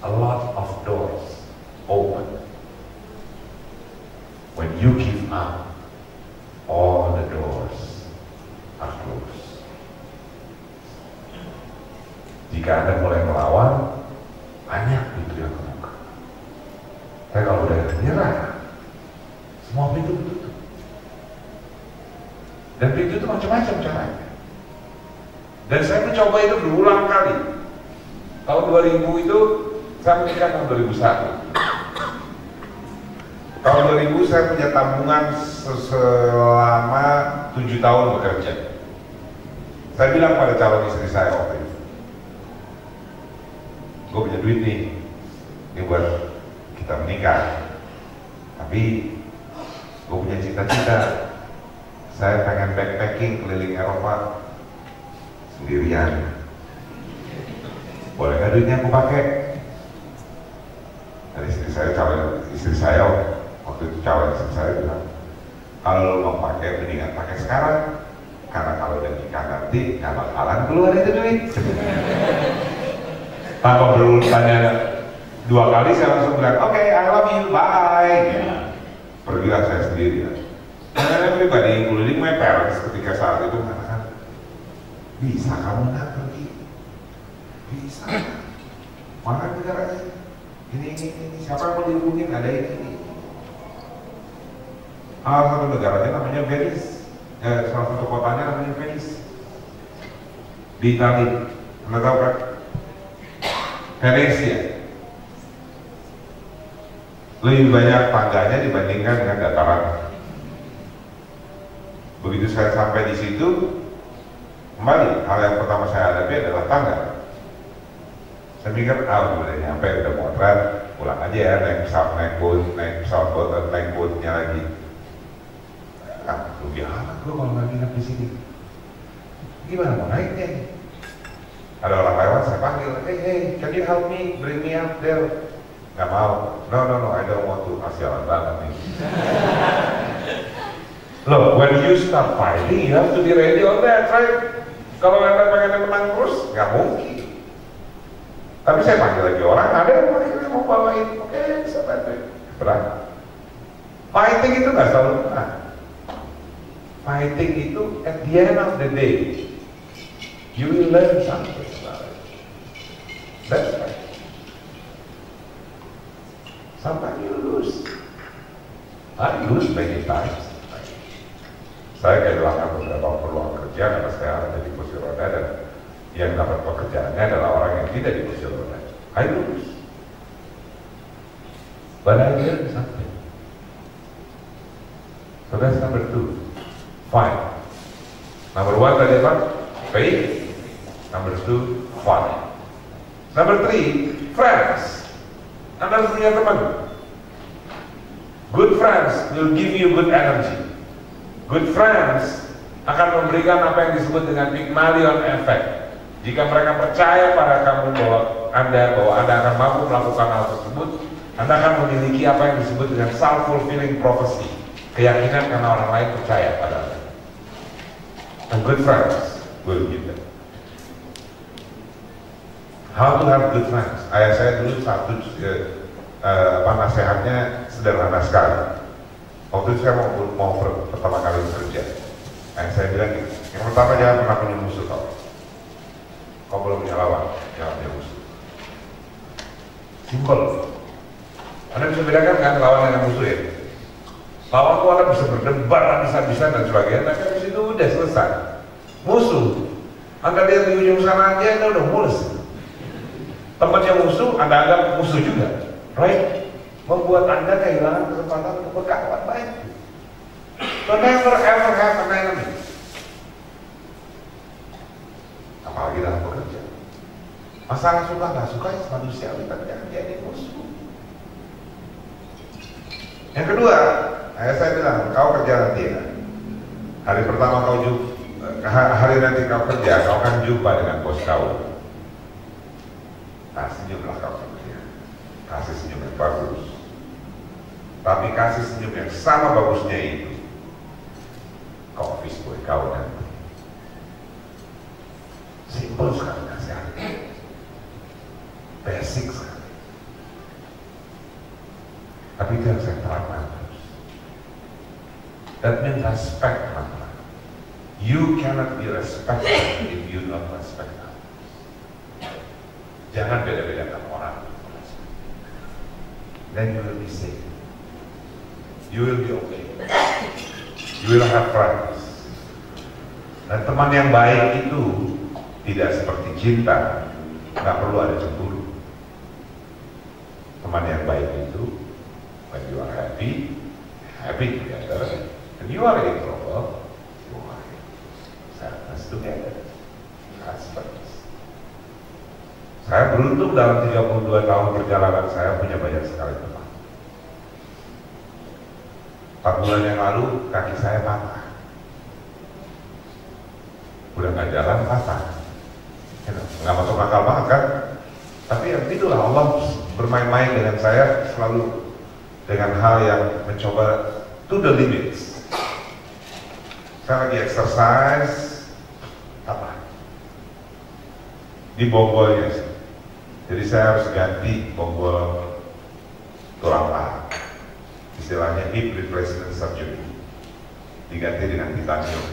a lot of doors open. When you give up, all the doors are closed. Jika Anda mulai melawan, banyak pintu yang terbuka. Tapi kalau udah menyerah, semua pintu tutup. Dan pintu itu macam-macam caranya. Dan saya mencoba itu berulang kali. Tahun 2000 itu saya menikah tahun 2001. Tahun 2000 saya punya tabungan selama 7 tahun bekerja. Saya bilang pada calon istri saya waktu itu, gue punya duit nih, ini buat kita menikah. Tapi gue punya cita-cita, saya pengen backpacking keliling Eropa sendirian. Boleh nggak duitnya aku pakai? Dan istri saya waktu itu calon istri saya bilang, kalau lo mau pakai mendingan pakai sekarang, karena kalau udah nikah nanti nggak bakalan keluar itu duit. Tanpa perlu tanya 2 kali saya langsung bilang, oke, I love you, bye. Ya. Pergilah saya sendiri. Karena pribadi including my parents ketika saat itu mengatakan, bisa kamu nggak pergi? Bisa. Mana negaranya? Ini, siapa yang mau dihubungin? Ada ini. Salah satu negaranya namanya Venice. Salah satu kotanya namanya Venice. Di Italia. Anda tahu kan? Venesia. Lebih banyak tangganya dibandingkan dengan dataran. Begitu saya sampai di situ, kembali hal yang pertama saya hadapi adalah tangga. Saya pikir, udah nyampe, udah motret, pulang aja ya, naik boatnya lagi. Rugi amat gue kalau nggak nginep di sini. Gimana mau naiknya? Ada orang lewat, saya panggil, hey, can you help me, bring me up there? Gak mau, no, I don't want to. Asialan banget nih. Look, when you start fighting, you have to be ready on that, right? Kalau Anda pengen menang terus, nggak mungkin. Tapi saya panggil lagi orang, ada yang akhirnya mau bawain, oke, bisa bantu. Berangkat. Fighting itu nggak selalu menang. Fighting itu, at the end of the day, you will learn something about it. That's right. Sometimes you lose. I lose many times. Saya kehilangan beberapa peluang kerja karena saya ada di kursi roda. roda dan yang dapat pekerjaannya adalah orang yang tidak di kursi roda. I lose. But I learned something. So that's number 2. Fine. Number 1 tadi apa? Faith. Number 2, fun. Number 3, friends. Anda harus punya teman. Good friends will give you good energy. Good friends akan memberikan apa yang disebut dengan Pygmalion effect. Jika mereka percaya pada kamu bahwa Anda akan mampu melakukan hal tersebut, Anda akan memiliki apa yang disebut dengan self-fulfilling prophecy. Keyakinan karena orang lain percaya pada Anda. And good friends will give them. How to have good friends? Ayah saya dulu satu nasihatnya sederhana sekali. Waktu itu saya mau pertama kali kerja. Ayah saya bilang gitu, yang pertama jangan pernah punya musuh kau. Kau belum punya lawan, jangan punya musuh. Simpel. Anda bisa bedakan kan lawan dengan musuh ya? Lawan itu Anda bisa berdebat, bisa dan sebagainya, tapi habis itu udah selesai. Musuh, Anda lihat di ujung sana aja, Anda udah mulus. Tempatnya musuh, Anda anggap musuh juga, right? Membuat Anda kehilangan kesempatan untuk berkawan baik. So never ever have an enemy. Apalagi dalam bekerja. Masalah suka nggak suka ya manusiawi, tapi jangan jadi musuh. Yang kedua, ayah saya bilang, kau kerja nanti ya. Hari pertama hari nanti kau kerja, kau akan jumpa dengan bos kau. Nah, senyumlah kau kerja. Kasih senyum yang bagus. Tapi kasih senyum yang sama bagusnya itu ke office boy kau nanti. Simpel sekali nasihatnya. Basic sekali. Tapi itu yang saya terapkan terus. That means respect, teman-teman. You cannot be respected if you don't respect others. Jangan beda-bedakan orang. Then you will be safe. You will be okay. You will have friends. Dan teman yang baik itu tidak seperti cinta, nggak perlu ada cemburu. Teman yang baik itu, when you are happy together, and you are in trouble, you are in sadness together. That's friends. Saya beruntung dalam 32 tahun perjalanan saya punya banyak sekali teman. 4 bulan yang lalu kaki saya patah. Udah nggak jalan patah. Nggak masuk akal banget kan? Tapi yang itulah Allah bermain-main dengan saya selalu dengan hal yang mencoba to the limits. Saya lagi exercise apa? Di bonggolnya sih. Jadi saya harus ganti bonggol tulang paha. Istilahnya hip replacement surgery. Diganti dengan titanium.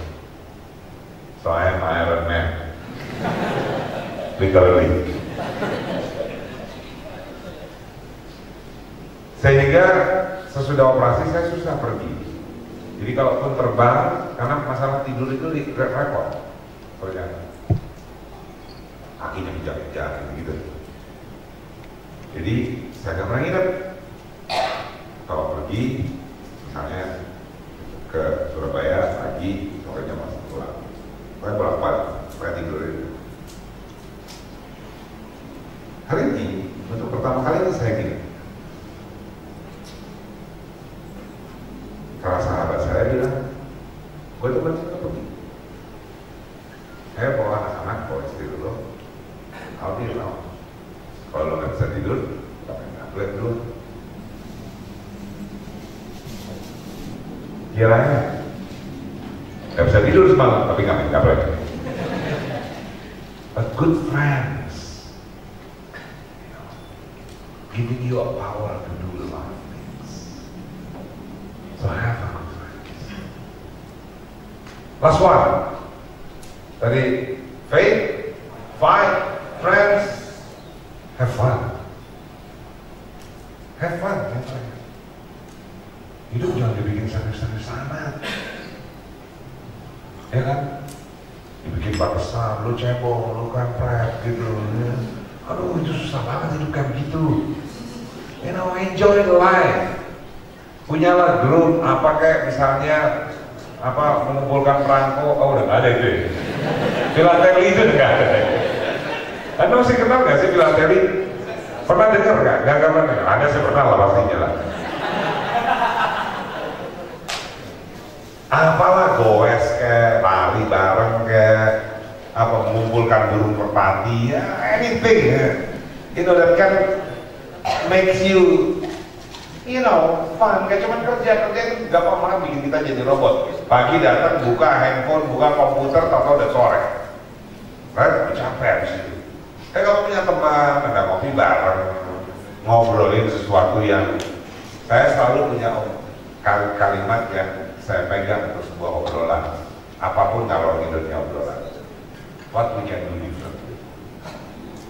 So I am Iron Man. Literally. Sehingga sesudah operasi saya susah pergi. Jadi kalaupun terbang, karena masalah tidur itu repot. Perjalanan. Kakinya bijak-bijak gitu. Jadi saya nggak pernah nginep. Kalau pergi, misalnya ke Surabaya pagi, sorenya masih pulang. Saya bolak-balik, saya tidur. Hari ini, untuk pertama kali ini saya gini. Karena sahabat saya bilang, gue tuh baca pergi. Saya bawa anak-anak, bawa istri dulu. I'll be around. Kalau lo nggak bisa tidur, tablet dulu. Kiranya nggak bisa tidur semalam, tapi nggak main tablet. But good friends, giving you a power to do a lot of things. So have a good friends. Last one. Tadi faith, fight, friends, have fun. Have fun, have fun. Hidup jangan dibikin serius-serius amat. Ya kan? dibikin batasan, lu cebong, lu kampret gitu ya. Aduh itu susah banget hidup kayak gitu. You know, enjoy the life. Punyalah grup apa kayak misalnya apa mengumpulkan perangko, oh udah gak ada itu ya. Filateli itu udah gak ada. Anda masih kenal gak sih filateli? Pernah dengar gak? Gak pernah dengar. Ada sih pernah lah pastinya lah. Apalah goes kayak lari bareng kayak apa mengumpulkan burung merpati ya anything ya. You know that kan makes you fun, kayak cuman kerja itu gampang bikin kita jadi robot. Pagi datang buka handphone, buka komputer, tahu udah sore. Right? Capek habis itu. Kalau punya teman, ada kopi bareng, ngobrolin sesuatu yang saya selalu punya kalimat yang saya pegang untuk sebuah obrolan. Apapun kalau hidupnya obrolan. What we can do differently.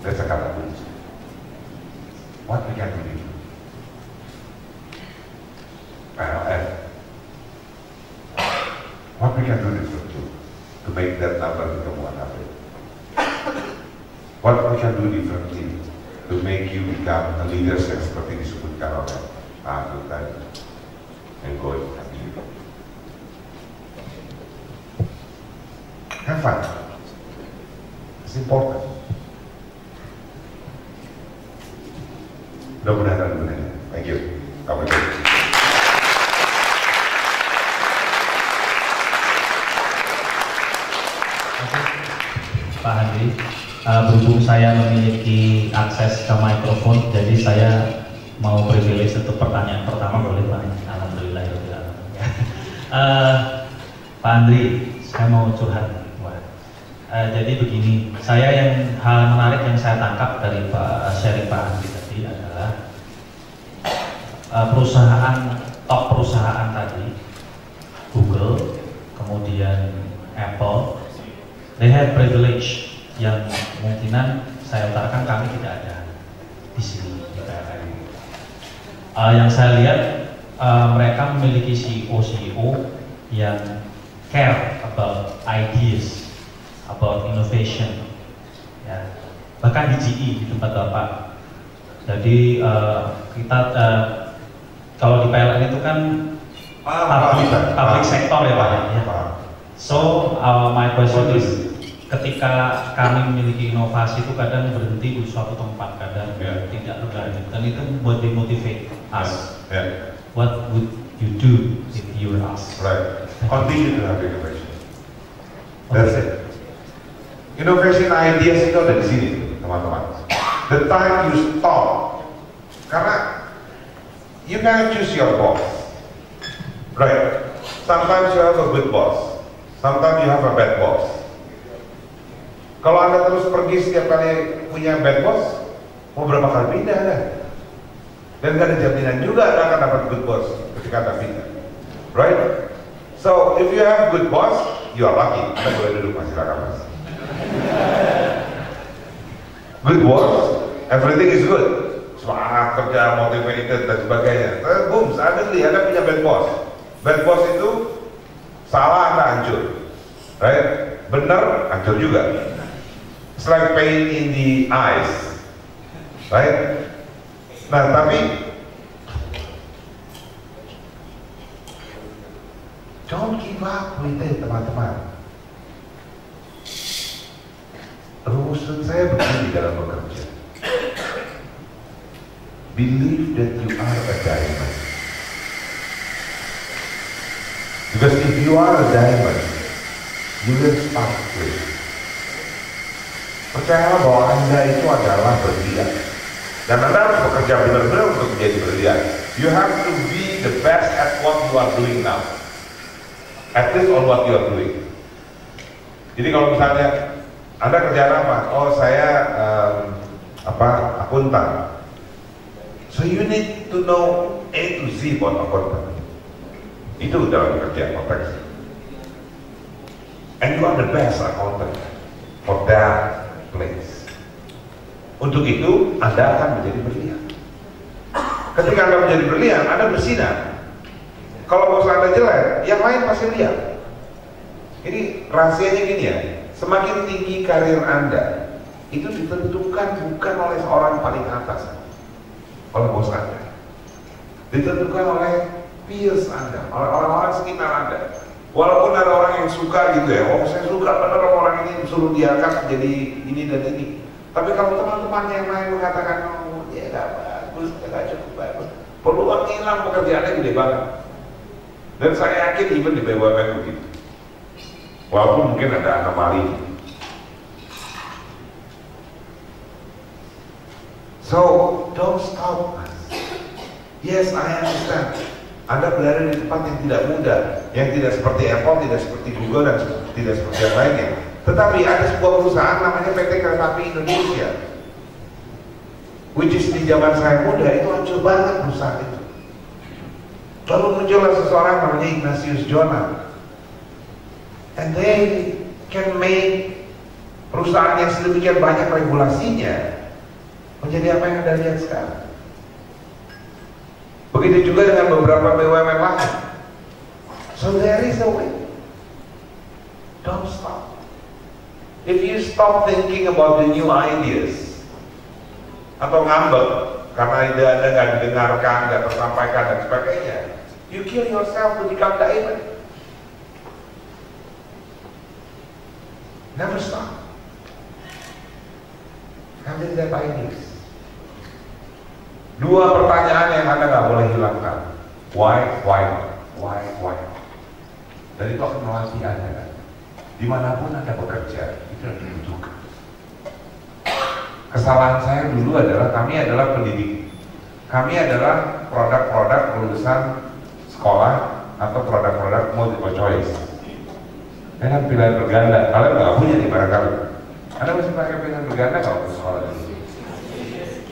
That's a kata kunci. What we can do differently. And what we can do differently to make that number become 100. What we can do differently to make you become a leader yang seperti disebutkan oleh Pak Agus tadi. And go and happy. Have fun. It's important. Mudah-mudahan. Thank you. Kamu Pak Andri, berhubung saya memiliki akses ke mikrofon, jadi saya mau privilege untuk pertanyaan pertama, boleh Pak? Alhamdulillah. Pak Andri, saya mau curhat. Jadi begini, hal menarik yang saya tangkap dari sharing Pak Andri tadi adalah top perusahaan tadi, Google, kemudian Apple, they have privilege yang kemungkinan saya utarakan kami tidak ada di sini di PLN. Yang saya lihat mereka memiliki CEO yang care about ideas, about innovation, ya. Bahkan di GE di tempat Bapak. Jadi kita kalau di PLN itu kan public sector ya Pak. Ya. So my question is, ketika kami memiliki inovasi itu kadang berhenti di suatu tempat, kadang tidak berlanjut, dan itu buat demotivate us. What would you do if you were us? Right. Continue to have innovation. That's it. Innovation ideas itu ada di sini, teman-teman. The time you stop, karena you can choose your boss, right? Sometimes you have a good boss, sometimes you have a bad boss. Kalau Anda terus pergi setiap kali punya bad boss, mau berapa kali pindah Anda? Dan gak ada jaminan juga Anda akan dapat good boss ketika Anda pindah, right? So if you have good boss, you are lucky. Anda boleh duduk masih silakan. Good boss, everything is good. Semangat kerja, motivated dan sebagainya. Boom, suddenly Anda punya bad boss. Bad boss itu salah Anda hancur, right? Benar hancur juga. It's like pain in the eyes, right? Nah, tapi don't give up with it, teman-teman. Rumuskan saya begini dalam bekerja. Believe that you are a diamond. Because if you are a diamond, you will sparkle. Percayalah bahwa Anda itu adalah berlian. Dan Anda harus bekerja benar-benar untuk menjadi berlian. You have to be the best at what you are doing now. At least on what you are doing. Jadi kalau misalnya Anda kerjaan apa? Oh, saya akuntan. So you need to know A to Z about akuntan. Itu dalam kerja konteks. And you are the best accountant for that place. Untuk itu Anda akan menjadi berlian. Ketika Anda menjadi berlian, Anda bersinar. Kalau bos Anda jelek, yang lain pasti lihat. Ini rahasianya gini ya. Semakin tinggi karir Anda, itu ditentukan bukan oleh seorang paling atas, oleh bos Anda. Ditentukan oleh peers Anda, oleh orang-orang sekitar Anda. Walaupun ada orang yang suka gitu ya, oh saya suka benar orang ini suruh diangkat jadi ini dan ini. Tapi kalau teman-teman yang lain mengatakan, oh dia gak bagus, dia gak cukup bagus, peluang hilang pekerjaannya gede banget. Dan saya yakin even di BUMN begitu. Walaupun mungkin ada anomali. So, don't stop. Yes, I understand. Anda berada di tempat yang tidak mudah, yang tidak seperti Apple, tidak seperti Google, dan tidak seperti yang lainnya. Tetapi ada sebuah perusahaan namanya PT Kereta Api Indonesia, which is di zaman saya muda itu hancur banget perusahaan itu. Lalu muncullah seseorang namanya Ignatius Jonan, and they can make perusahaan yang sedemikian banyak regulasinya menjadi apa yang Anda lihat sekarang. Begitu juga dengan beberapa BUMN lain. So there is a way. Don't stop. If you stop thinking about the new ideas, atau ngambek karena ide Anda nggak didengarkan, nggak tersampaikan dan sebagainya, you kill yourself to become diamond. Never stop. Having that ideas. Dua pertanyaan yang Anda nggak boleh hilangkan. Why not? Why not? Dan itu akan melatih Anda kan. Dimanapun Anda bekerja, itu yang dibutuhkan. Kesalahan saya dulu adalah kami adalah pendidik. Kami adalah produk-produk lulusan sekolah atau produk-produk multiple choice. Dengan pilihan berganda. Kalian nggak punya nih barangkali. Anda masih pakai pilihan berganda kalau ke sekolah dulu?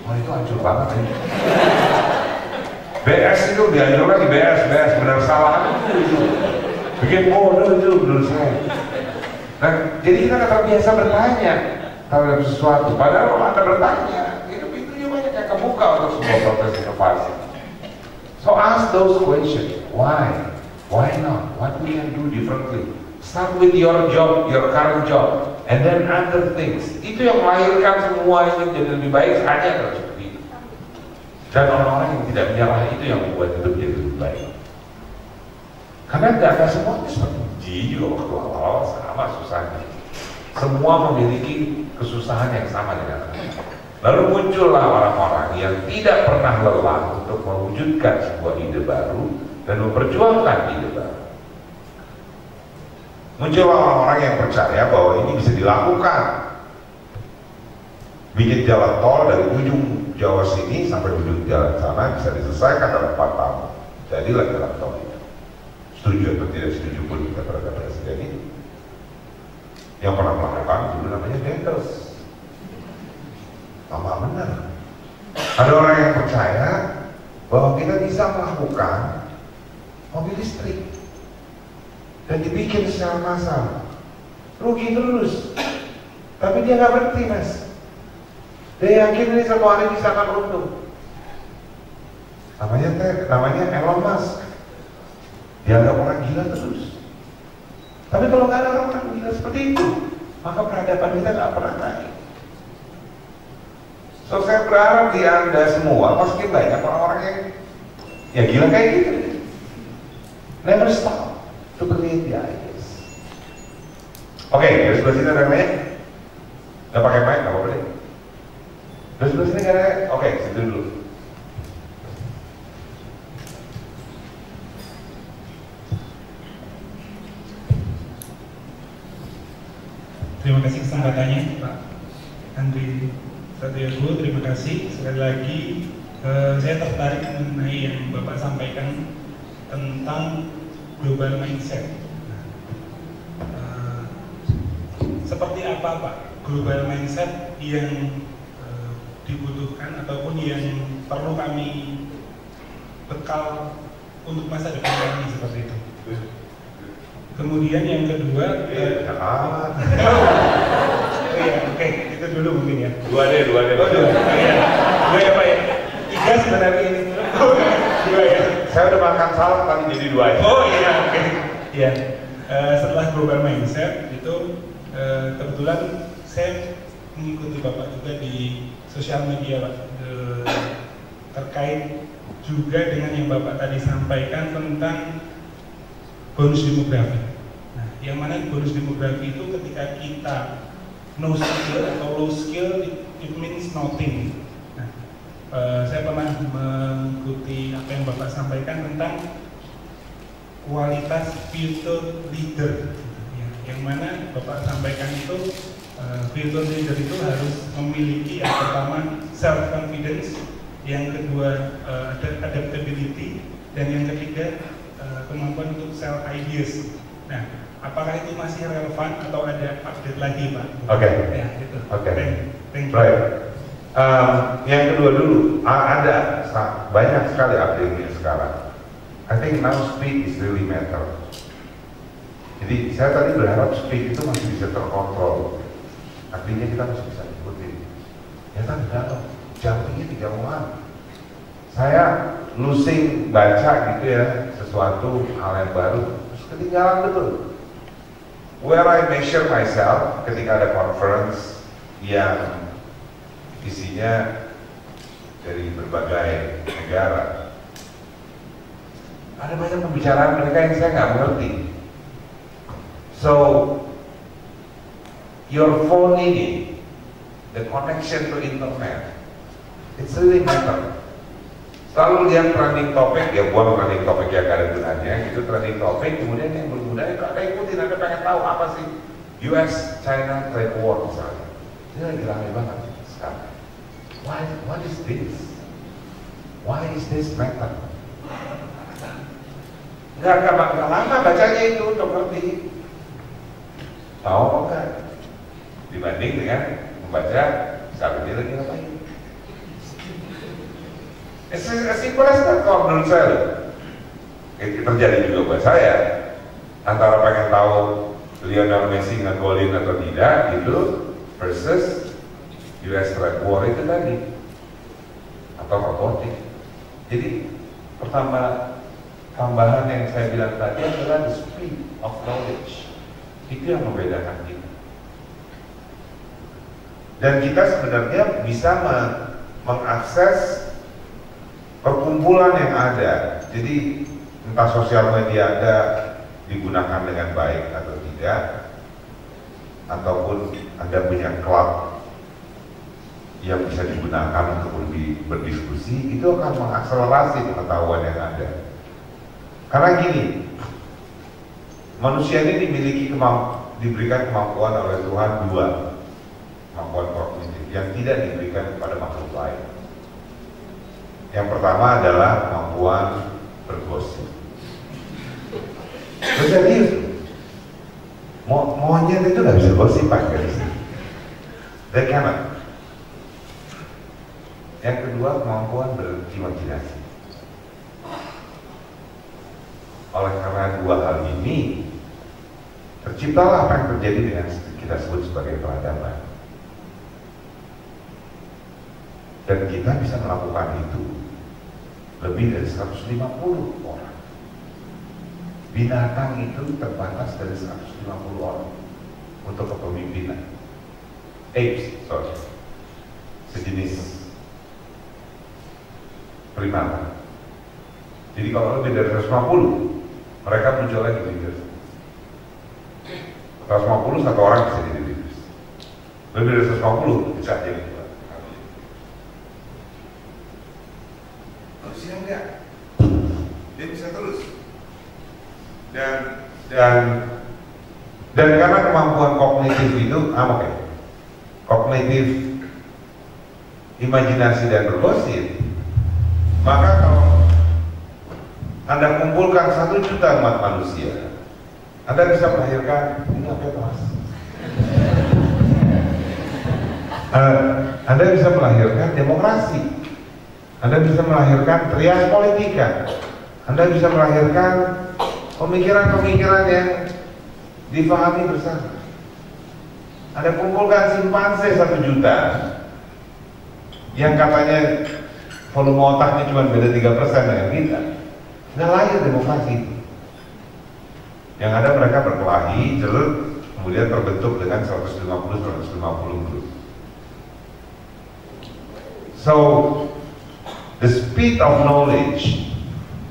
Oh itu hancur banget ya. BS itu dianjur lagi, BS benar salah itu. Bikin bodoh itu menurut saya. Nah, jadi kita nggak terbiasa bertanya terhadap sesuatu. Padahal kalau Anda bertanya, itu pintunya banyak yang kebuka untuk sebuah proses inovasi. So ask those questions. Why? Why not? What we can do differently? Start with your job, your current job, and then other things. Itu yang melahirkan semua yang jadi lebih baik hanya kalau seperti itu. Dan orang-orang yang tidak menyerah itu yang membuat hidup jadi lebih baik. Karena tidak semuanya seperti jiwa awal sama susahnya. Semua memiliki kesusahan yang sama dengan kita. Lalu muncullah orang-orang yang tidak pernah lelah untuk mewujudkan sebuah ide baru dan memperjuangkan ide baru. Muncullah orang-orang yang percaya bahwa ini bisa dilakukan. Bikin jalan tol dari ujung Jawa sini sampai ujung jalan sana bisa diselesaikan dalam 4 tahun. Jadilah jalan tol itu. Setuju atau tidak setuju pun kita pada presiden ini. Yang pernah melakukan dulu namanya Dendels. Lama benar. Ada orang yang percaya bahwa kita bisa melakukan mobil listrik dan dibikin secara massal, rugi terus, tapi dia nggak berhenti mas. Dia yakin ini satu hari bisa akan untung. Namanya Elon Musk. Dia nggak orang gila terus. Tapi kalau nggak ada orang gila seperti itu, maka peradaban kita nggak pernah naik. So saya berharap di Anda semua pasti banyak orang-orang yang ya gila kayak gitu. Never stop to create the ideas. Oke, dari sebelah sini ada yang lain? Gak pakai mic, gak apa-apa deh. Dari sebelah sini gak ada? Oke, situ dulu. Terima kasih kesempatannya Pak Andri Satyogo, terima kasih. Sekali lagi saya tertarik mengenai yang Bapak sampaikan tentang global mindset. Seperti apa Pak global mindset yang dibutuhkan ataupun yang perlu kami bekal untuk masa depan kami seperti itu? Kemudian yang kedua, oke, itu dulu mungkin ya. Dua deh. Dua ya Pak ya. 3 sebenarnya ini. Dua ya. Saya udah makan salad tadi jadi 2 aja. Oh iya, oke. Iya. Setelah global mindset itu kebetulan saya mengikuti Bapak juga di sosial media Pak, terkait juga dengan yang Bapak tadi sampaikan tentang bonus demografi. Nah, yang mana bonus demografi itu ketika kita no skill atau low skill, it means nothing. Nah, saya pernah mengikuti apa yang Bapak sampaikan tentang kualitas future leader, yang mana Bapak sampaikan itu future leader itu harus memiliki yang pertama self confidence, yang kedua adaptability, dan yang ketiga kemampuan untuk sell ideas. Nah, apakah itu masih relevan atau ada update lagi Pak? Oke. Ya, itu. Oke. Thank you. Right. Yang kedua dulu, ada banyak sekali update-nya sekarang. I think now speed is really matter. Jadi saya tadi berharap speed itu masih bisa terkontrol. Artinya kita masih bisa ikutin. Ya kan enggak loh, jumpingnya 3 Saya losing baca gitu ya, sesuatu hal yang baru, terus ketinggalan betul. Where I measure myself ketika ada conference yang isinya dari berbagai negara, ada banyak pembicaraan mereka yang saya nggak mengerti. So, your phone ini, the connection to internet, it's really matter. Selalu lihat trending topik, ya buang trending topik yang ada gunanya, itu trending topik, kemudian yang berguna, ada ikutin, ada pengen tahu apa sih US-China trade war misalnya. Ini lagi ramai banget sekarang. What is this? Why is this matter? Nggak lama bacanya itu untuk ngerti. Tahu apa enggak? Dibanding dengan membaca sekarang ini lagi ngapain? Simple as that kalau menurut saya. Itu terjadi juga buat saya. Antara pengen tahu Lionel Messi ngegolin atau tidak itu versus US trade war itu tadi, atau robotik. Jadi pertama, tambahan yang saya bilang tadi adalah the speed of knowledge. Itu yang membedakan kita. Dan kita sebenarnya bisa mengakses perkumpulan yang ada. Jadi entah sosial media Anda digunakan dengan baik atau tidak, ataupun Anda punya klub yang bisa digunakan untuk lebih berdiskusi, itu akan mengakselerasi pengetahuan yang ada. Karena gini, manusia ini diberikan kemampuan oleh Tuhan dua, kemampuan kognitif yang tidak diberikan kepada makhluk lain. Yang pertama adalah kemampuan bergosip. Serius, monyet itu nggak bisa gosip Pak, guys. They cannot. Yang kedua, kemampuan berimajinasi. Oleh karena dua hal ini, terciptalah apa yang terjadi dengan kita sebut sebagai peradaban. Dan kita bisa melakukan itu lebih dari 150 orang. Binatang itu terbatas dari 150 orang untuk kepemimpinan. Apes, sejenis primata. Jadi kalau lebih dari 150, mereka muncul lagi leader. 150 satu orang bisa jadi leader. Lebih dari 150 bisa jadi leader. Manusia enggak, dia bisa terus. Dan karena kemampuan kognitif itu kognitif, imajinasi dan bergosip, maka kalau Anda kumpulkan 1 juta umat manusia, Anda bisa melahirkan ini apa Mas? Anda bisa melahirkan demokrasi, Anda bisa melahirkan trias politika, Anda bisa melahirkan pemikiran-pemikiran yang difahami bersama. Anda kumpulkan simpanse 1 juta yang katanya volume otaknya cuma beda 3% dengan kita, nggak lahir demokrasi itu. Yang ada mereka berkelahi, kemudian terbentuk dengan 150 grup. So the speed of knowledge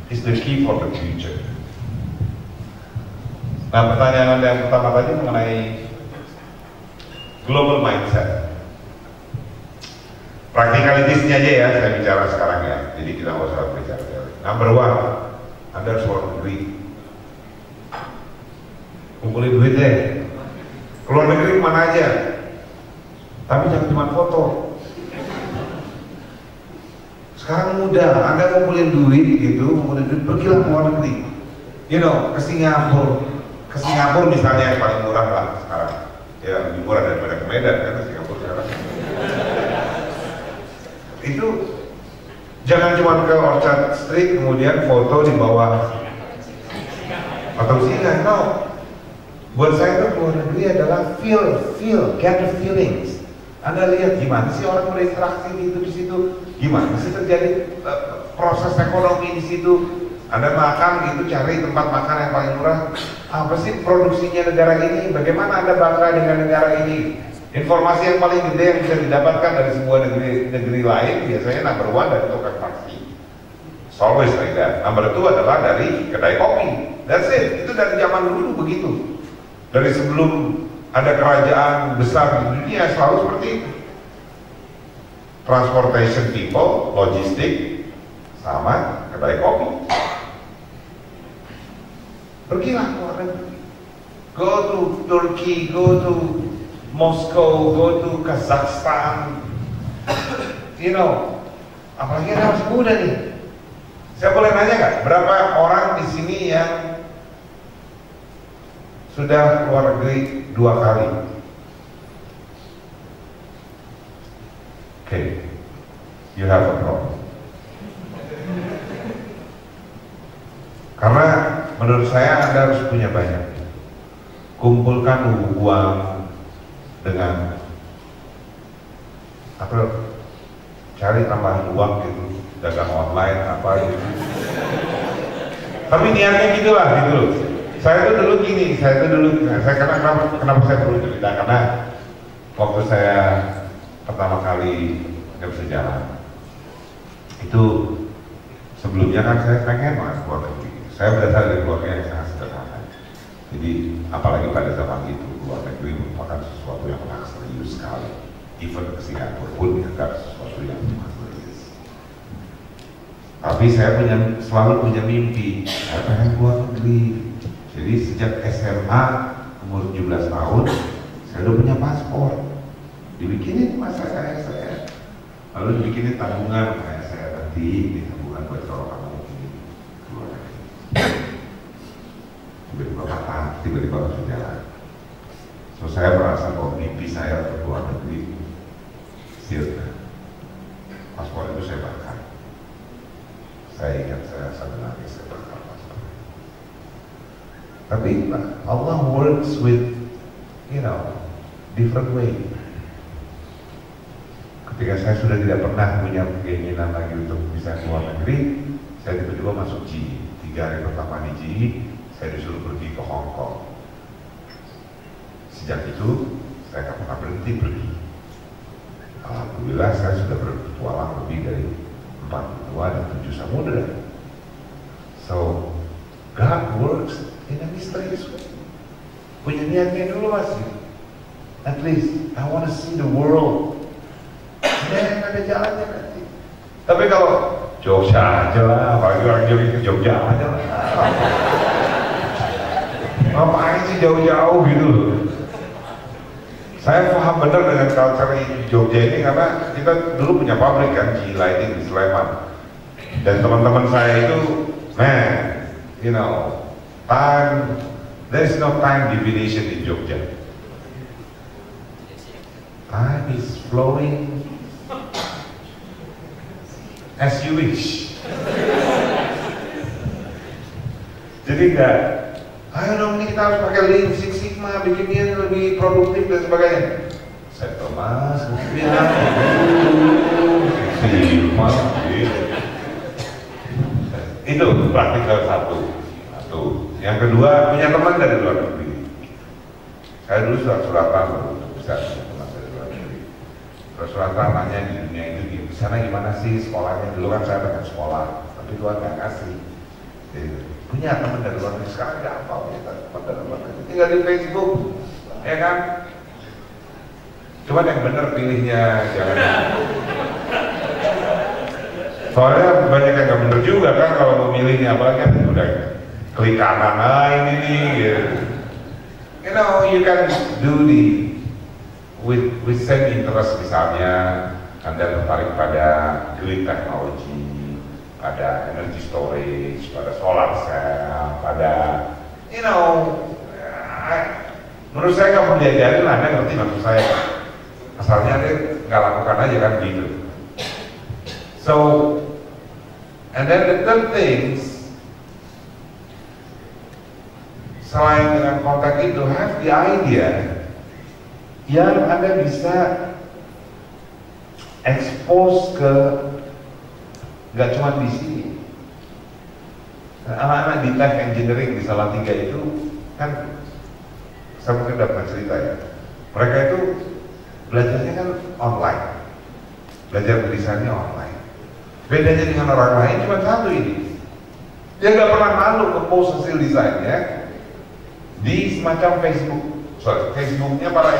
is the key for the future. Nah, pertanyaan Anda yang pertama tadi mengenai global mindset. Praktikalitasnya aja ya, saya bicara sekarang ya. Jadi kita nggak usah bicara teori. Number one, Anda harus keluar negeri. Kumpulin duit deh. Keluar negeri kemana aja. Tapi jangan cuma foto. Sekarang mudah, Anda ngumpulin duit gitu, pergilah ke luar negeri. You know, ke Singapura. Ke Singapura misalnya yang paling murah lah sekarang. Ya, lebih murah daripada ke Medan kan, ke Singapura sekarang. Itu jangan cuma ke Orchard Street kemudian foto di bawah atau singa, no. Buat saya itu keluar negeri adalah feel, get the feelings. Anda lihat gimana sih orang berinteraksi gitu di situ, gimana sih terjadi proses ekonomi di situ. Anda makan gitu, cari tempat makan yang paling murah. Apa sih produksinya negara ini? Bagaimana Anda bangga dengan negara ini? Informasi yang paling gede yang bisa didapatkan dari sebuah negeri lain biasanya number one dari tukang taksi. It's always like that. Number two adalah dari kedai kopi. That's it. Itu dari zaman dulu begitu. Dari sebelum ada kerajaan besar di dunia selalu seperti itu. Transportation people, logistik, sama kedai kopi. Pergilah ke luar negeri. Go to Turkey, go to Moskow, go to Kazakhstan. You know, apalagi ada masih muda nih. Saya boleh nanya nggak, berapa orang di sini yang sudah keluar negeri 2 kali? Okay, you have a problem. Karena menurut saya Anda harus punya banyak. Kumpulkan uang dengan apa? Cari tambahan uang gitu, dagang online apa gitu. Tapi niatnya gitulah gitu. Saya tuh dulu gini, saya kenapa saya perlu cerita, karena waktu saya pertama kali nggak bisa jalan, itu sebelumnya kan saya pengen banget keluar negeri. Saya berasal dari keluarga yang sangat sederhana. Jadi apalagi pada zaman itu keluar negeri merupakan sesuatu yang sangat serius sekali. Even ke Singapura pun agak sesuatu yang sangat serius. Tapi saya selalu punya mimpi, saya pengen keluar negeri. Jadi sejak SMA umur 17 tahun saya udah punya paspor. Dibikinin masa kayak saya, lalu dibikinin tabungan kayak saya nanti, ini tabungan buat kalau kamu ini keluar negeri. Tiba-tiba patah, tiba-tiba langsung jalan. So saya merasa bahwa mimpi saya untuk keluar negeri sirna. Paspor itu saya bakar. Saya ingat saya sambil nangis saya bakar paspor. Tapi Allah works with, you know, different way. Ketika saya sudah tidak pernah punya keinginan lagi untuk bisa keluar negeri, saya tiba-tiba masuk GE. 3 hari pertama di GE, saya disuruh pergi ke Hong Kong. Sejak itu, saya tak pernah berhenti pergi. Alhamdulillah saya sudah berpetualang lebih dari 4 benua dan 7 samudera. So, God works in a mysterious way. Punya niatnya dulu masih. At least, I want to see the world. Dan ada jalannya nanti. Tapi kalau Jogja aja lah, apalagi orang Jogja ke Jogja aja lah. Ngapain sih jauh-jauh gitu loh. Saya paham benar dengan culture Jogja ini karena kita dulu punya pabrik kan, GE Lighting di Sleman. Dan teman-teman saya itu, man, you know, there is no time divination in Jogja. Time is flowing as you wish. Jadi enggak, ayo dong ini kita harus pakai Lean Six Sigma, bikinnya lebih produktif dan sebagainya. Saya Thomas, bilang Six Sigma, itu praktikal satu. Yang kedua, punya teman dari luar negeri. Saya dulu surat-suratan untuk bisa kemas dari luar negeri. Surat-suratan nanya di dunia itu di sana gimana sih sekolahnya. Dulu kan saya pengen sekolah, tapi Tuhan nggak kasih. Jadi, punya teman dari luar negeri sekarang gampang punya teman dari luar negeri. Tinggal di Facebook, ya kan? Cuman yang benar pilihnya, jangan. Soalnya banyak yang nggak benar juga kan kalau memilihnya, apalagi kan udah klik kanan ini nih. Gitu. You know, you can do with same interest misalnya, Anda tertarik pada green technology, pada energy storage, pada solar cell, pada, you know, menurut saya kalau diajarin Anda ngerti maksud saya. Asalnya Anda nggak lakukan aja kan gitu. So, and then the third things, selain dengan kontak itu, have the idea yang Anda bisa expose ke nggak cuma di sini. Anak-anak di tech engineering di Salatiga itu kan, saya mungkin udah pernah cerita ya, mereka itu belajarnya kan online, belajar berdesainnya online. Bedanya dengan orang lain cuma satu ini, dia nggak pernah malu ke post hasil desainnya di semacam Facebooknya para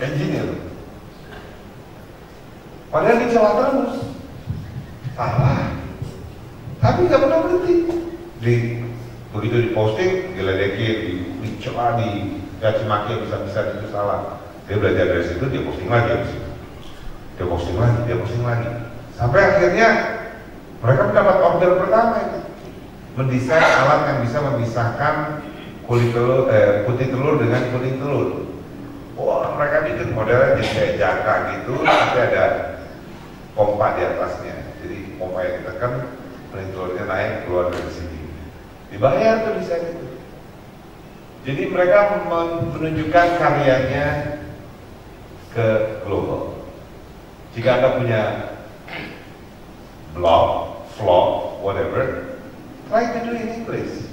engineer. Padahal dicela terus, salah, tapi nggak pernah berhenti. Begitu diposting, diledekin, dicela, dicaci maki, bisa-bisa itu salah. Dia belajar dari situ, dia posting lagi, dia posting lagi, sampai akhirnya mereka mendapat order pertama itu, mendesain alat yang bisa memisahkan kulit telur, putih telur dengan kuning telur. Wah, mereka bikin modelnya jadi kayak jangka gitu, tapi ada pompa di atasnya. Jadi pompa yang ditekan, kuning telurnya naik keluar dari sini. Dibayar tuh desain itu. Jadi mereka menunjukkan karyanya ke global. Jika Anda punya blog, vlog, whatever, try to do in English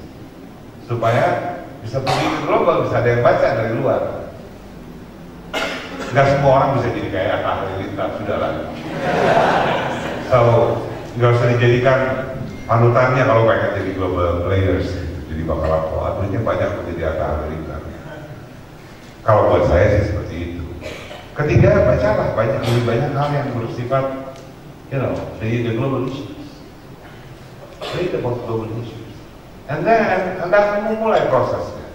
supaya bisa pergi ke global, bisa ada yang baca dari luar. Nggak semua orang bisa jadi kayak Atta Halilintar, sudah lah. So, nggak usah dijadikan panutannya kalau pengen jadi global players. Jadi bakal duitnya banyak menjadi Atta Halilintar. Kalau buat saya sih seperti itu. Ketiga, bacalah lebih banyak hal yang bersifat, you know, the global issues. Read about global issues. And then Anda akan memulai prosesnya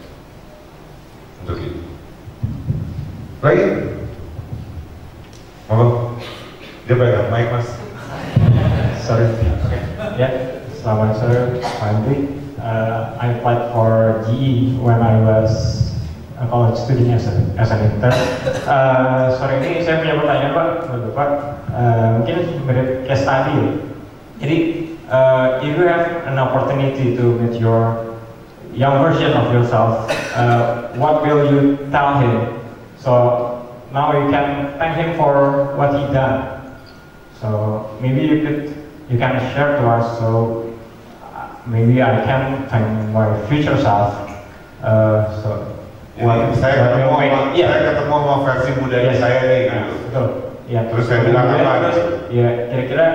untuk itu. Baik, mau dia pegang mic mas. Sorry. Okay. Yeah. Selamat sore, Pak Andri. I applied for GE when I was a college student as an intern. Sore ini saya punya pertanyaan Pak, buat Bapak. Mungkin mirip case study ya. Jadi, if you have an opportunity to meet your young version of yourself, what will you tell him? So now you can thank him for what he done. So maybe you can share to us. So maybe I can thank my future self. Saya ketemu sama versi budaya saya nih gitu. Betul. Ya. Terus saya bilang apa? Ya, kira-kira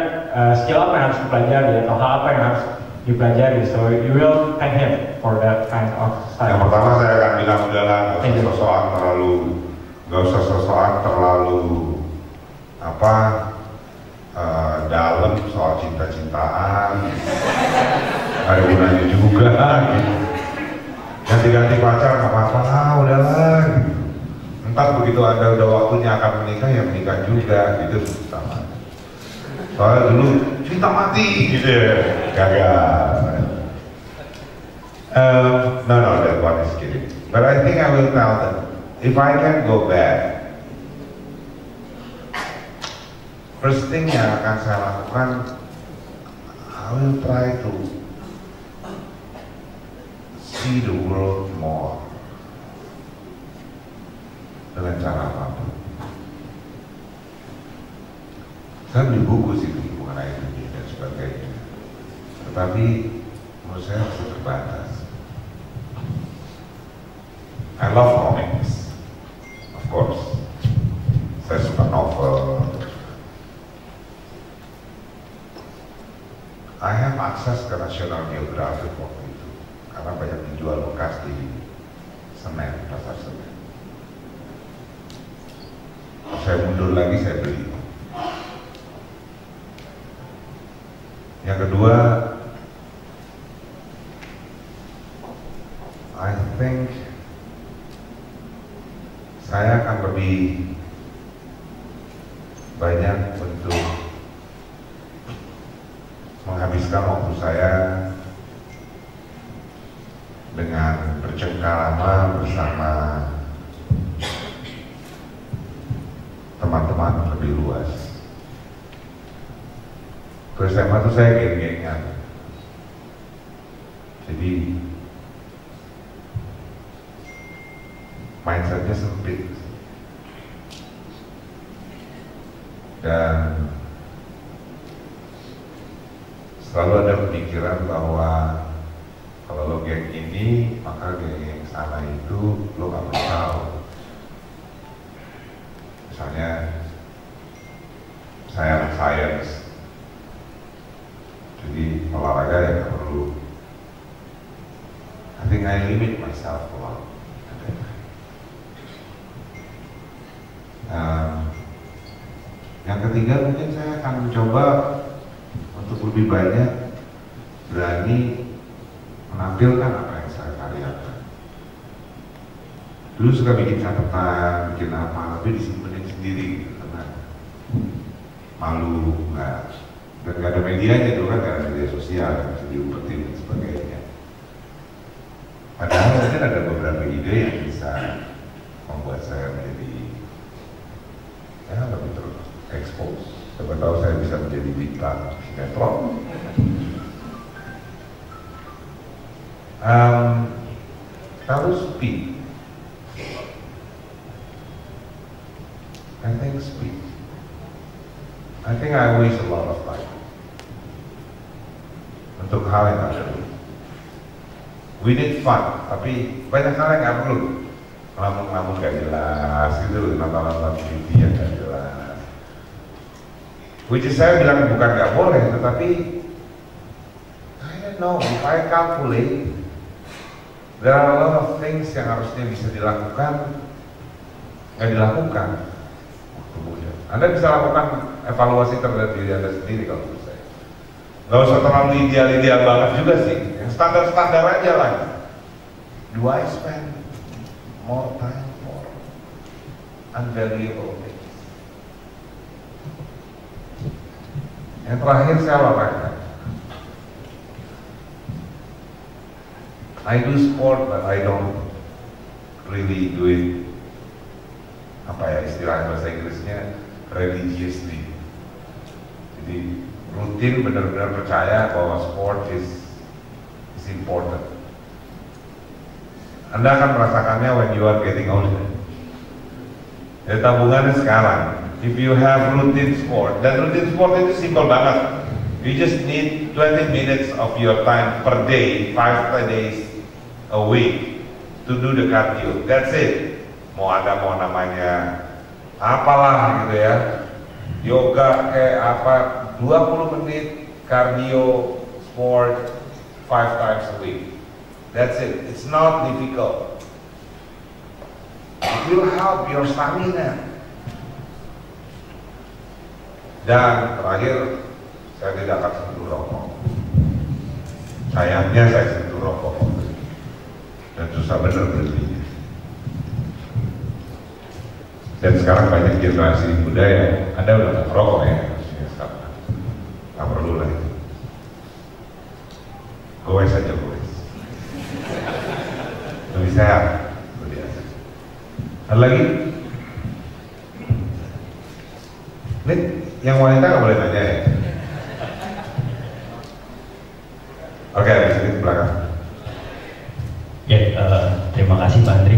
skill apa yang harus dipelajari atau hal apa yang harus dipelajari. So you will thank him for that kind of stuff. Yang pertama saya akan bilang udahlah, nggak usah sosokan terlalu dalam soal cinta-cintaan. Ada gunanya juga gitu. Ganti-ganti pacar nggak apa-apa, udahlah gitu. Entar begitu Anda udah waktunya akan menikah, ya menikah juga gitu sama. Soalnya dulu cinta mati gitu ya, gagal. No, that one is kidding. But I think I will tell them, if I can go back, first thing yang akan saya lakukan, I will try to see the world more dengan cara apapun. Saya beli buku sih mengenai dunia dan sebagainya, tetapi menurut saya masih terbatas. I love comics, akses ke National Geographic waktu itu karena banyak dijual bekas di Senen, pasar Senen. Kalau saya mundur lagi saya beli. Yang kedua, I think saya akan lebih banyak untuk menghabiskan waktu saya dengan bercengkrama bersama teman-teman lebih luas. Ke SMA tuh saya geng-gengan, jadi mindsetnya sempit dan selalu ada pemikiran bahwa kalau lo geng ini maka geng yang sana itu lo gak perlu tahu. Misalnya saya anak sains, jadi olahraga ya gak perlu. I think I limit myself a lot. Yang ketiga mungkin saya akan mencoba untuk lebih banyak berani menampilkan apa yang saya karyakan. Dulu suka bikin catatan, bikin apa, tapi disimpenin sendiri karena malu, dan nggak ada medianya itu kan, nggak ada media sosial yang bisa diumpetin dan sebagainya. Padahal mungkin ada beberapa ide yang bisa membuat saya menjadi lebih terekspos. Siapa tahu saya bisa menjadi bintang sinetron. Kalau speed, I think speed. I think I waste a lot of time untuk hal yang nggak perlu. We need fun, tapi banyak hal yang nggak perlu. Ngelamun-ngelamun gak jelas gitu, nonton-nonton TV yang gak jelas. Which is saya bilang bukan gak boleh, tetapi I don't know, if I calculate, there are a lot of things yang harusnya bisa dilakukan, gak dilakukan. Kemudian Anda bisa lakukan evaluasi terhadap diri Anda sendiri kalau menurut saya. Gak usah terlalu ideal-ideal banget juga sih, yang standar-standar aja lah. Do I spend more time for unvaluable things? Yang terakhir saya olahraga. I do sport but I don't really do it, apa ya istilah bahasa Inggrisnya, religiously. Jadi rutin benar-benar percaya bahwa sport is important. Anda akan merasakannya when you are getting older. Ya, tabungannya sekarang. If you have routine sport, dan routine sport itu simpel banget. You just need 20 minutes of your time per day, 5 days a week to do the cardio. That's it. Mau ada mau namanya apalah gitu ya, yoga kayak apa, 20 menit cardio sport 5 times a week. That's it. It's not difficult. It will help your stamina. Dan terakhir, saya tidak akan sentuh rokok. Sayangnya saya sentuh rokok dan susah bener berhentinya. Dan sekarang banyak generasi muda yang Anda udah nggak merokok ya, sekarang nggak perlu lagi. Goes saja goes. Lebih sehat, lebih biasa. Ada lagi? Nih, yang wanita nggak boleh tanya ya? Oke, di sini belakang. Ya, terima kasih Pak Andri.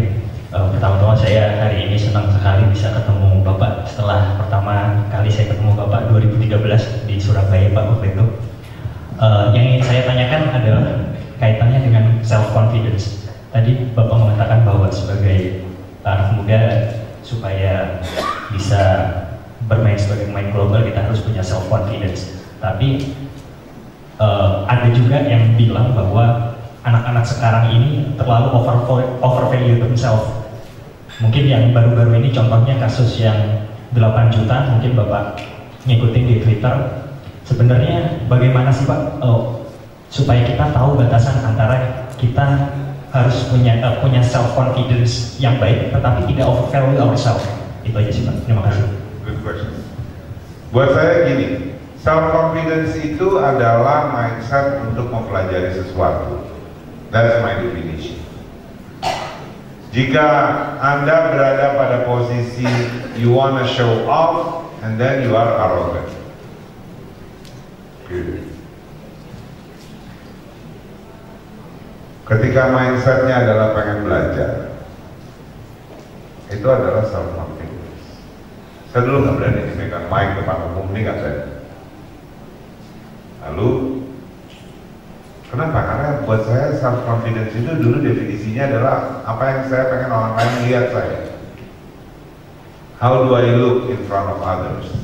Pertama-tama saya hari ini senang sekali bisa ketemu Bapak setelah pertama kali saya ketemu Bapak 2013 di Surabaya Pak waktu itu. Yang ingin saya tanyakan adalah kaitannya dengan self-confidence. Tadi Bapak mengatakan bahwa sebagai anak muda supaya bisa bermain sebagai pemain global kita harus punya self-confidence. Tapi ada juga yang bilang bahwa anak-anak sekarang ini terlalu overvalue themselves. Mungkin yang baru-baru ini contohnya kasus yang 8 juta, mungkin Bapak ngikutin di Twitter. Sebenarnya bagaimana sih Pak supaya kita tahu batasan antara kita harus punya self confidence yang baik tetapi tidak overvalue ourselves. Itu aja sih Pak. Terima kasih. Good question. Buat saya gini, self confidence itu adalah mindset untuk mempelajari sesuatu. That's my definition. Jika Anda berada pada posisi you wanna show off and then you are arrogant. Period. Ketika mindsetnya adalah pengen belajar, itu adalah self confidence. Saya dulu nggak berani megang mic depan umum, ini nggak berani. Lalu kenapa? Karena buat saya self confidence itu dulu definisinya adalah apa yang saya pengen orang lain lihat saya. How do I look in front of others?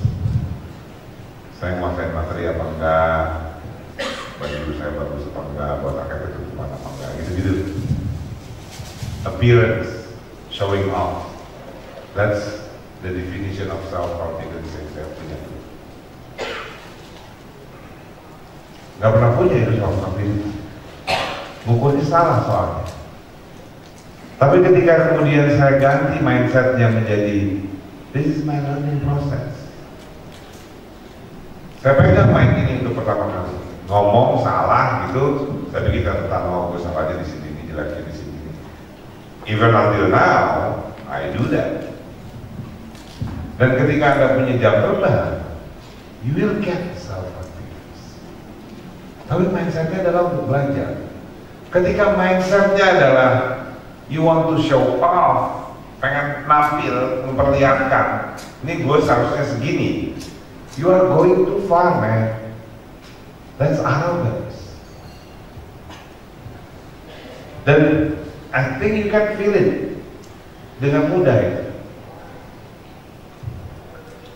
Saya nguasain materi apa enggak? Baju saya bagus apa enggak? Buat pakai ketutupan apa enggak? Gitu-gitu. Appearance, showing off. That's the definition of self confidence yang saya punya. Gak pernah punya itu self confidence. Bukunya salah soalnya. Tapi ketika kemudian saya ganti mindsetnya menjadi this is my learning process. Saya pegang mic ini untuk pertama kali. Ngomong salah gitu, tapi kita tetap mau gue salah aja di sini, ini jeleknya di sini. Even until now, I do that. Dan ketika Anda punya jam terbang, you will get self confidence. Tapi mindsetnya adalah untuk belajar. Ketika mindsetnya adalah you want to show off, pengen nampil, memperlihatkan, ini gue seharusnya segini. You are going too far, man. That's arrogance. Dan I think you can feel it dengan mudah itu.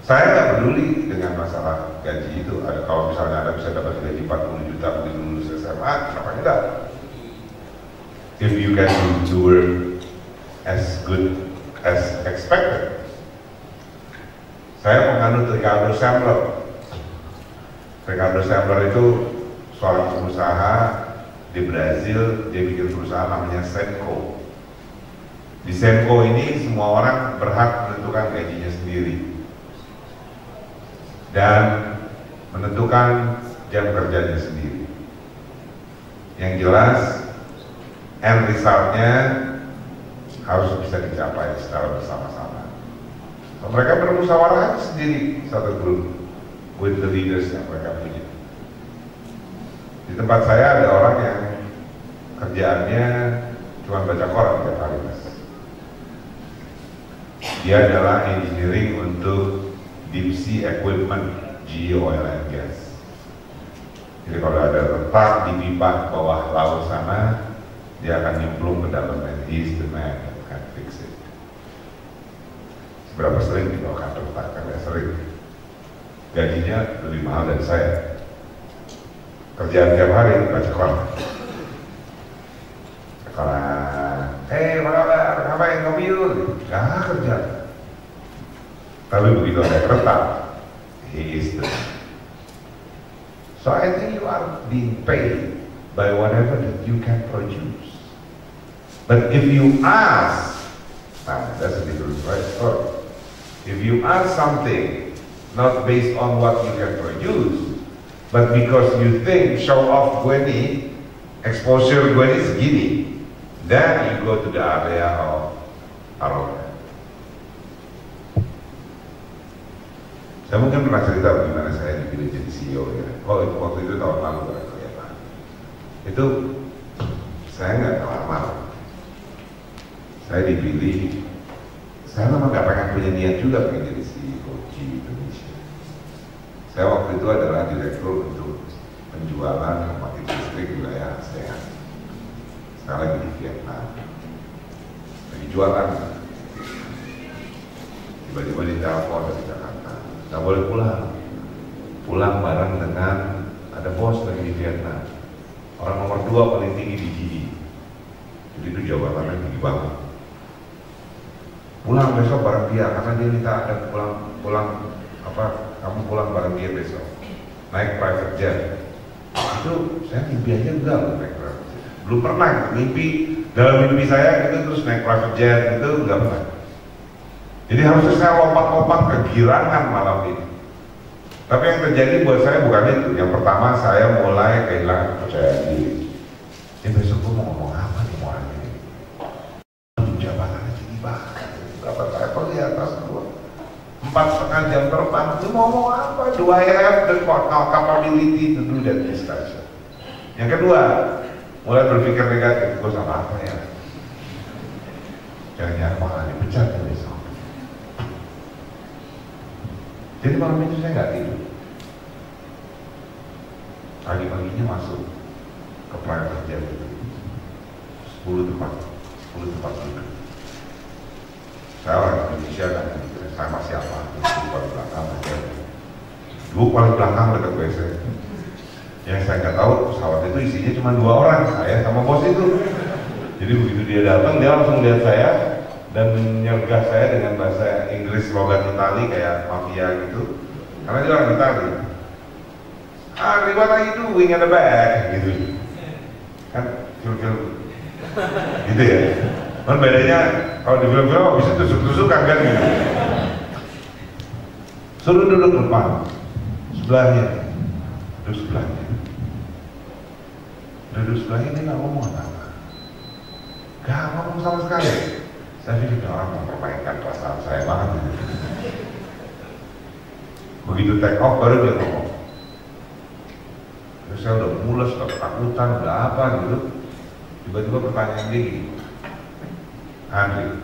Saya nggak peduli dengan masalah gaji itu. Kalau misalnya Anda bisa dapat gaji 40 juta begitu lulus SMA, kenapa enggak? If you can do work as good as expected. Saya menganut Ricardo Semler. Ricardo Semler itu seorang pengusaha di Brazil. Dia bikin perusahaan namanya Senco. Di Senco ini semua orang berhak menentukan gajinya sendiri dan menentukan jam kerjanya sendiri. Yang jelas end resultnya harus bisa dicapai secara bersama-sama. Mereka bermusyawarah sendiri satu grup with the leaders yang mereka punya. Di tempat saya ada orang yang kerjaannya cuma baca koran tiap hari, Mas. Dia adalah engineering untuk deep sea equipment, GE Oil and Gas. Jadi kalau ada retak di pipa bawah laut sana, dia akan nyemplung ke dalam, and he's the man that can fix it. Berapa sering dibawakan retak, karena sering. Gajinya lebih mahal dari saya. Kerjaan tiap hari baca koran. Koran, apa kabar? Ngapain ngopi yuk? Gak kerja. Tapi begitu ada retak, he is the man. So I think you are being paid by whatever that you can produce. But if you ask, that's a different story. If you ask something not based on what you can produce, but because you think show off gue nih, exposure gue nih segini, then you go to the area of arrogance. Saya mungkin pernah cerita bagaimana saya dipilih jadi CEO ya. Waktu itu tahun lalu barangkali ya Pak. Itu saya nggak ngelamar. Saya dipilih. Saya memang nggak pengen punya niat juga pengen jadi CEO GE Indonesia. Saya waktu itu adalah direktur untuk penjualan pembangkit listrik wilayah ASEAN. Sekarang lagi di Vietnam. Lagi jualan. Tiba-tiba ditelepon dari Jakarta. Nggak boleh pulang bareng dengan ada bos lagi di Vietnam, orang nomor 2 paling tinggi di GE, jadi itu jabatannya tinggi banget. Pulang besok bareng dia, karena dia minta ada kamu pulang bareng dia besok, naik private jet. Itu saya mimpi aja enggak loh naik private jet, belum pernah mimpi, dalam mimpi saya gitu terus naik private jet itu enggak pernah. Jadi harusnya saya lompat-lompat kegirangan malam ini. Tapi yang terjadi buat saya bukan itu. Yang pertama saya mulai kehilangan kepercayaan diri. Ini besok gue mau ngomong apa nih mau hari ini? Jabatannya tinggi banget. Berapa level di atas gue? 4,5 jam terbang. Lu mau ngomong apa? Do I have the capability to do that discussion? Yang kedua, mulai berpikir negatif. Gue salah apa ya? Jangan-jangan malah dipecat ya besok. Jadi malam itu saya nggak tidur. Pagi-paginya masuk ke private jet itu 10 tempat duduk. Saya orang Indonesia dan saya masih apa? Duduk paling belakang aja. Duduk paling belakang dekat WC. Yang saya nggak tahu pesawat itu isinya cuma 2 orang, saya sama bos itu. Jadi begitu dia datang, dia langsung lihat saya dan menyergah saya dengan bahasa Inggris logat Itali kayak mafia gitu, karena dia orang Itali. What are you doing in the back? Gitu kan, film-film gitu ya. Kan bedanya kalau di film-film bisa tusuk-tusukan kan gitu. Suruh duduk depan, sebelahnya, duduk sebelahnya. Duduk sebelahnya dia nggak ngomong apa-apa, nggak ngomong sama sekali. Saya pikir orang mempermainkan perasaan saya banget. Begitu take off baru dia ngomong. Terus saya udah mules, udah ketakutan, udah apa gitu. Tiba-tiba pertanyaan dia gini, Andri,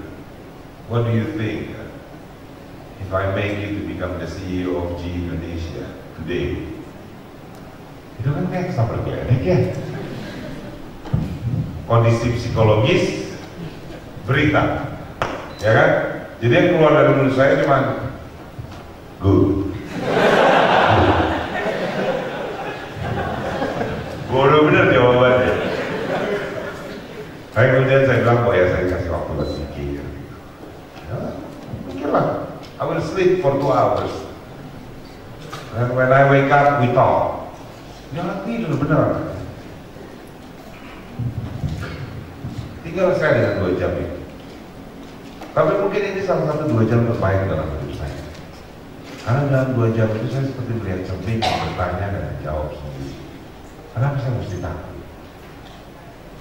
what do you think if I make you to become the CEO of GE Indonesia today? Itu kan kayak sampai geledek ya. Kondisi psikologis berita, ya kan? Jadi yang keluar dari mulut saya cuma good. Bodoh bener jawabannya. Tapi kemudian saya bilang, oh ya saya kasih waktu buat mikir. Ya, mikirlah. I will sleep for 2 hours. And when I wake up, we talk. Jangan tidur bener. Tinggal saya dengan 2 jam itu. Tapi mungkin ini salah satu 2 jam terbaik dalam hidup saya. Karena dalam 2 jam itu saya seperti melihat cermin yang bertanya dan menjawab sendiri. Kenapa saya mesti takut?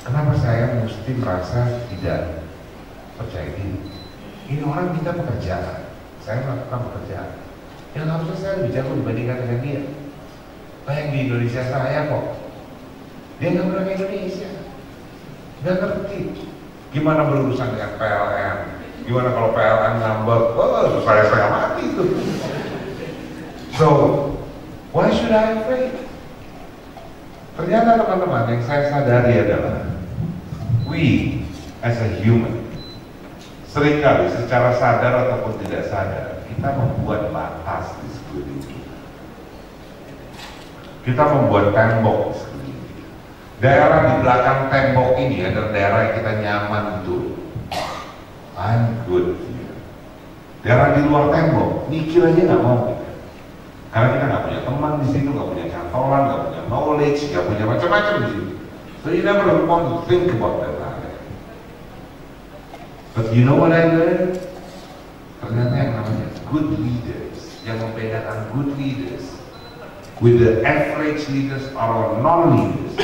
Kenapa saya mesti merasa tidak percaya diri? Ini orang minta pekerjaan, saya melakukan pekerjaan. Yang harusnya saya lebih jago dibandingkan dengan dia. Kayak di Indonesia saya kok. Dia nggak pernah ke Indonesia. Nggak ngerti gimana berurusan dengan PLN, gimana kalau PLN ngambek, oh saya mati itu. So, why should I afraid? Ternyata teman-teman yang saya sadari adalah we as a human seringkali secara sadar ataupun tidak sadar kita membuat batas di sekeliling kita. Kita membuat tembok di sekeliling kita. Daerah di belakang tembok ini adalah daerah yang kita nyaman betul. I'm good here. Daerah di luar tembok, mikir aja nggak mau kita. Karena kita nggak punya teman di situ, nggak punya cantolan, nggak punya knowledge, nggak punya macam-macam di situ. So you never want to think about that area. But you know what I learned? Ternyata yang namanya good leaders, yang membedakan good leaders with the average leaders or non-leaders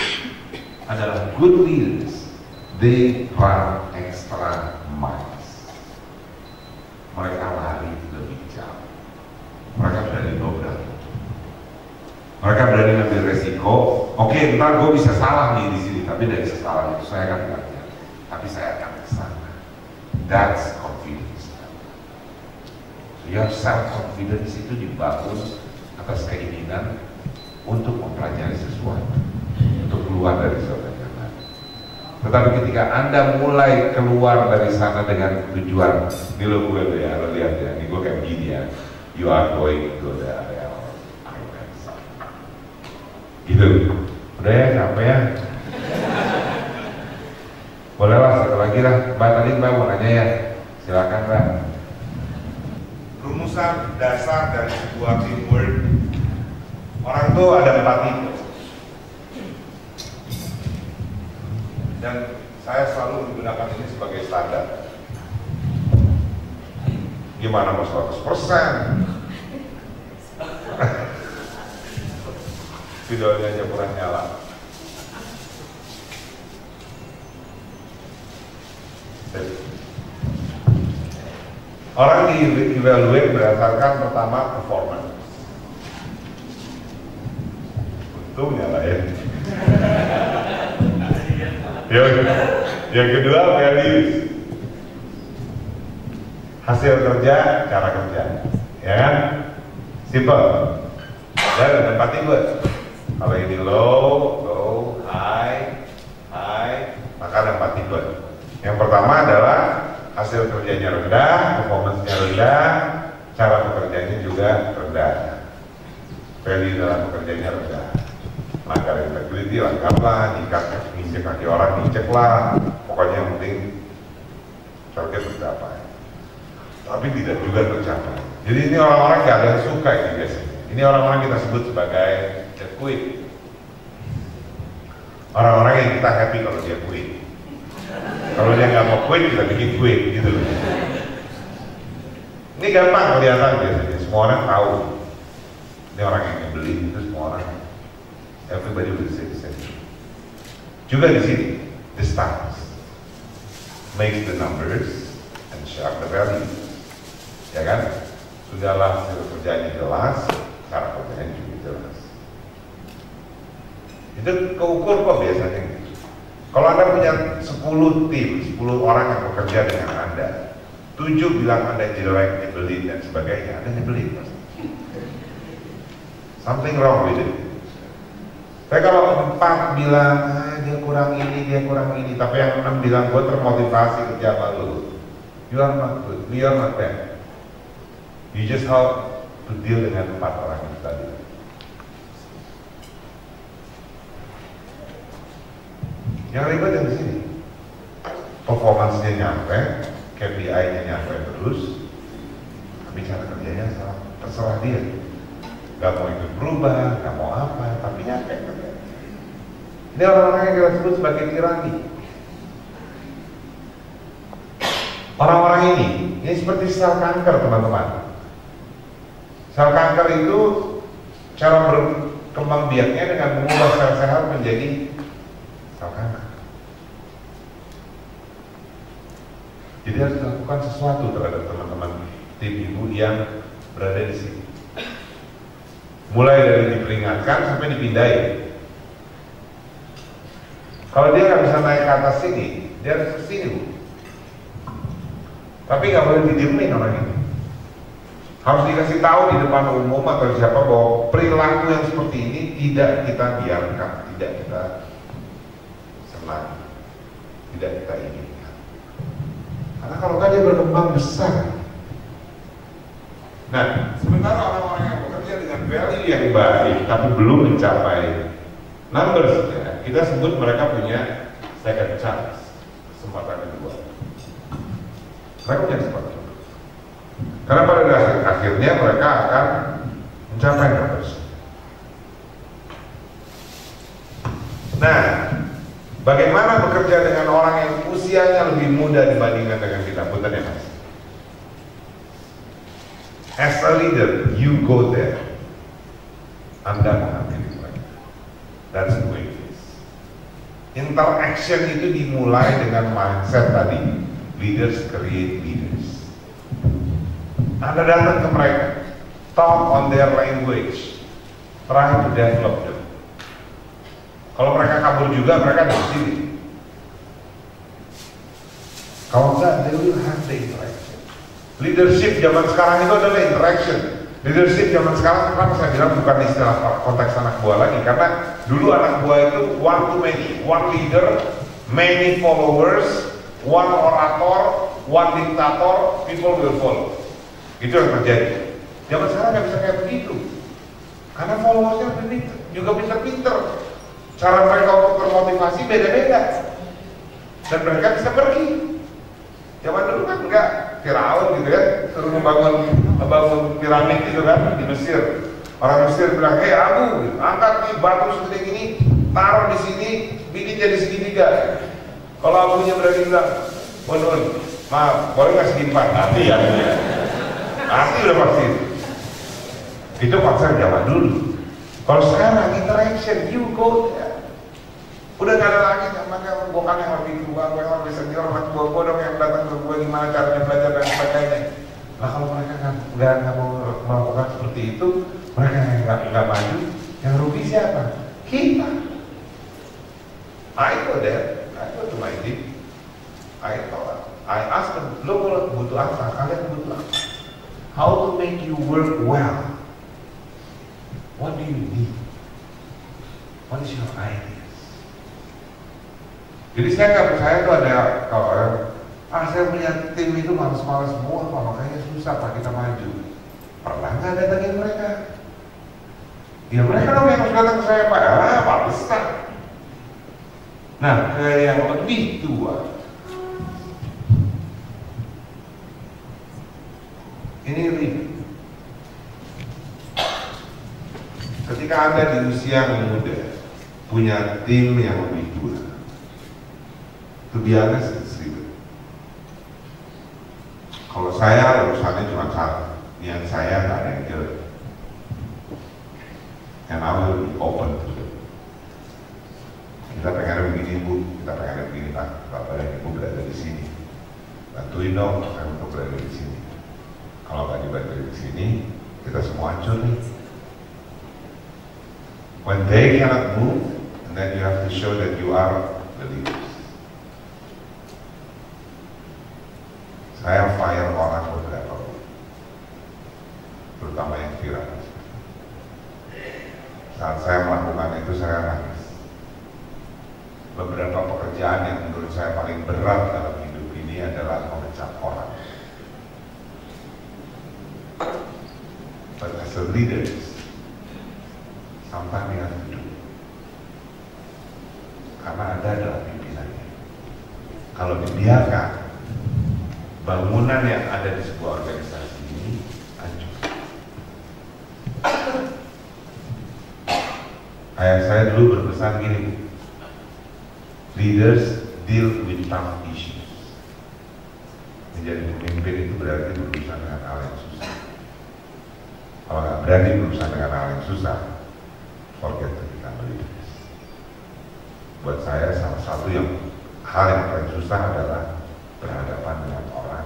adalah good leaders. They run extra miles. Mereka lari lebih jauh. Mereka berani dobrak. Mereka berani ambil resiko. Oke, ntar gue bisa salah nih di sini, tapi dari kesalahan itu saya akan belajar. Tapi saya akan ke sana. That's confidence. So your self confidence itu dibangun atas keinginan untuk mempelajari sesuatu, untuk keluar dari zona nyaman. Tetapi ketika Anda mulai keluar dari sana dengan tujuan, ini lo gue ya, lo lihat ya, ini gue kayak begini ya. You are going to the area of arrogance. Gitu. Udah ya, capek ya. Bolehlah satu lagi lah. Mbak tadi Mbak mau nanya ya. Silakan Mbak. Rumusan dasar dari sebuah teamwork. Orang tuh ada 4 tipe. Dan saya selalu menggunakan ini sebagai standar. Gimana mau 100%? Videonya aja kurang nyala. Orang di-evaluate berdasarkan pertama performance. Untung nyala ya. Yang kedua values. Hasil kerja, cara kerja. Ya kan? Simple. Dan ada 4 tipe. Kalau ini low, high, maka ada 4 tipe. Yang pertama adalah hasil kerjanya rendah, performance-nya rendah, cara bekerjanya juga rendah. Value dalam bekerjanya rendah. Langgar integrity, langgarlah, nginjek kaki orang, diceklah. Pokoknya yang penting target tercapai. Tapi tidak juga tercapai. Jadi ini orang-orang gak ada yang suka ini biasanya. Ini orang-orang kita sebut sebagai quit. Orang-orang yang kita happy kalau dia quit. Kalau dia nggak mau quit, kita bikin quit gitu loh. Ini gampang kelihatan biasanya. Semua orang tahu. Ini orang yang nyebelin itu semua orang. Everybody will say the same. Juga di sini, the stars makes the numbers and share the value. Ya kan? Sudahlah hasil kerjanya jelas, cara kerjanya juga jelas. Itu keukur kok biasanya. Kalau Anda punya 10 tim, 10 orang yang bekerja dengan Anda, 7 bilang Anda jelek, nyebelin dan sebagainya, Anda nyebelin pasti. Something wrong with it. Tapi kalau 4 bilang, dia kurang ini, tapi yang 6 bilang, gue termotivasi kerja sama lu, you are not good, you are not bad. You just how to deal dengan 4 orang itu tadi. Yang ribet yang di sini, performance-nya nyampe, KPI-nya nyampe terus, tapi cara kerjanya salah, terserah dia. Gak mau ikut berubah, gak mau apa, tapi nyampe. Ini orang-orang yang kita sebut sebagai tirani. Orang-orang ini seperti sel kanker teman-teman. Sel kanker itu cara berkembang biaknya dengan mengubah sel sehat menjadi sel kanker. Jadi harus dilakukan sesuatu terhadap teman-teman tim ibu yang berada di sini. Mulai dari diperingatkan sampai dipindahin. Kalau dia nggak bisa naik ke atas sini, dia harus ke sini bu. Tapi nggak boleh didiemin orang ini. Harus dikasih tahu di depan umum atau siapa bahwa perilaku yang seperti ini tidak kita biarkan, tidak kita senang, tidak kita inginkan. Karena kalau kan dia berkembang besar. Nah, sementara orang-orang yang bekerja dengan value yang baik tapi belum mencapai numbers, ya, kita sebut mereka punya second chance, kesempatan kedua. Mereka punya kesempatan. Karena pada akhirnya mereka akan mencapai numbers. Nah, bagaimana bekerja dengan orang yang usianya lebih muda dibandingkan dengan kita? Punten ya mas. As a leader, you go there. Anda mengambil mereka. That's the way it is. Interaction itu dimulai dengan mindset tadi. Leaders create leaders. Anda datang ke mereka, talk on their language, try to develop them. Kalau mereka kabur juga, mereka di sini. Kalau enggak, they will have the interaction. Leadership zaman sekarang itu adalah interaction. Leadership zaman sekarang, kenapa saya bilang bukan istilah konteks anak buah lagi, karena dulu anak buah itu one to many, one leader, many followers, one orator, one diktator, people will follow. Itu yang terjadi. Zaman sekarang nggak bisa kayak begitu, karena followersnya lebih juga juga pinter-pinter. Cara mereka untuk termotivasi beda-beda. Dan mereka bisa pergi. Zaman dulu kan enggak Firaun gitu kan, suruh membangun piramid gitu kan di Mesir. Orang Mesir bilang, hei Abu, gitu, angkat nih batu segede gini, taruh di sini, bikin jadi segitiga. Kalau Abunya berani bilang, Nun, maaf, boleh nggak segi 4? Nanti ya. Nanti udah pasti. Itu konsep zaman dulu. Kalau sekarang interaction, you go there. Udah nggak ada lagi sama kayak gue kan yang lebih tua, gue yang lebih senior, sama gue dong yang datang ke gue gimana caranya belajar dan sebagainya. Nah kalau mereka nggak mau melakukan seperti itu, mereka nggak maju, yang rugi siapa? Kita. I go there, I go to my team, I ask them, lo butuh apa? Kalian butuh apa? How to make you work well? What do you need? What is your idea? Jadi saya nggak percaya tuh ada kalau orang, saya punya tim itu malas-malas semua, Pak, makanya susah Pak kita maju. Pernah nggak datangin mereka? Ya mereka dong yang harus datang ke saya, Pak. Pak besar. Nah, ke yang lebih tua, ini ribet. Ketika Anda di usia yang muda punya tim yang lebih tua, itu biasa ribet. Kalau saya urusannya cuma satu, yang saya nggak ada yang jelek, and I will be open to it. Kita pengen begini Bu, kita pengen begini Pak, Bapak dan Ibu berada di sini, bantuin dong saya untuk berada di sini. Kalau nggak dibantu di sini, kita semua hancur nih. When they cannot move, and then you have to show that you are the leaders. Saya fire orang beberapa, terutama yang viral. Saat saya melakukan itu saya nangis. Beberapa pekerjaan yang menurut saya paling berat dalam hidup ini adalah memecat orang. But as a leader, sometimes you have to do. Karena Anda adalah pimpinannya. Kalau dibiarkan, bangunan yang ada di sebuah organisasi ini hancur. Ayah saya dulu berpesan gini, leaders deal with tough issues. Menjadi pemimpin itu berarti berurusan dengan hal yang susah. Kalau nggak berani berurusan dengan hal yang susah, forget to become leaders. Buat saya salah satu hal yang paling susah adalah berhadapan dengan orang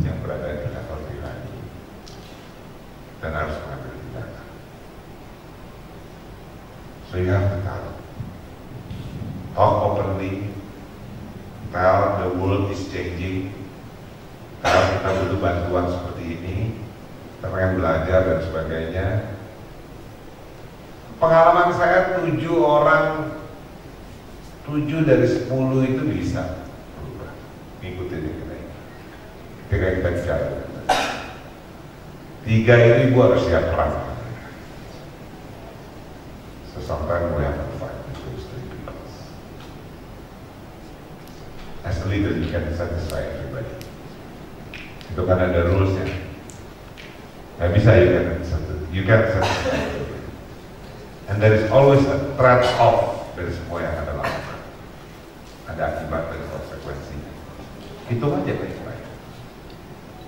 yang berada di level tirani dan harus mengambil tindakan. So you have to talk openly, tell the world is changing, tell kita butuh bantuan seperti ini, kita pengen belajar dan sebagainya. Pengalaman saya 7 dari 10 itu bisa berubah, ngikutin yang kita ini. Ketika kita bicara, 3 itu ibu harus siap perang. So sometimes we have to fight with those 3 people. As a leader, you can satisfy everybody. Itu kan ada rules-nya. Nggak bisa you can satisfy everybody. And there is always a trade-off dari semua yang Anda lakukan. Ada akibat dan konsekuensinya. Itu aja baik-baik.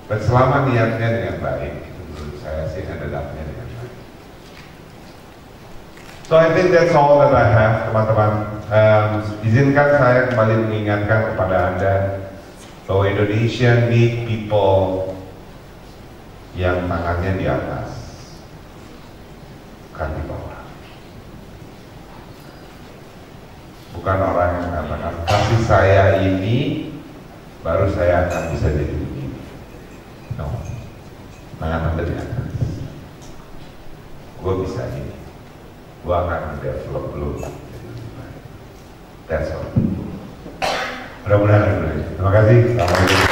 Dan selama niatnya dengan baik, itu menurut saya sih ada dapatnya dengan baik. So I think that's all that I have, teman-teman. Izinkan saya kembali mengingatkan kepada Anda bahwa Indonesia need people yang tangannya di atas, bukan di bawah. Bukan orang yang mengatakan kasih saya ini baru saya akan bisa jadi begini. No, tangan Anda di atas. Gue bisa ini, gue akan develop lu. That's all. Mudah-mudahan. Terima kasih. Assalamualaikum.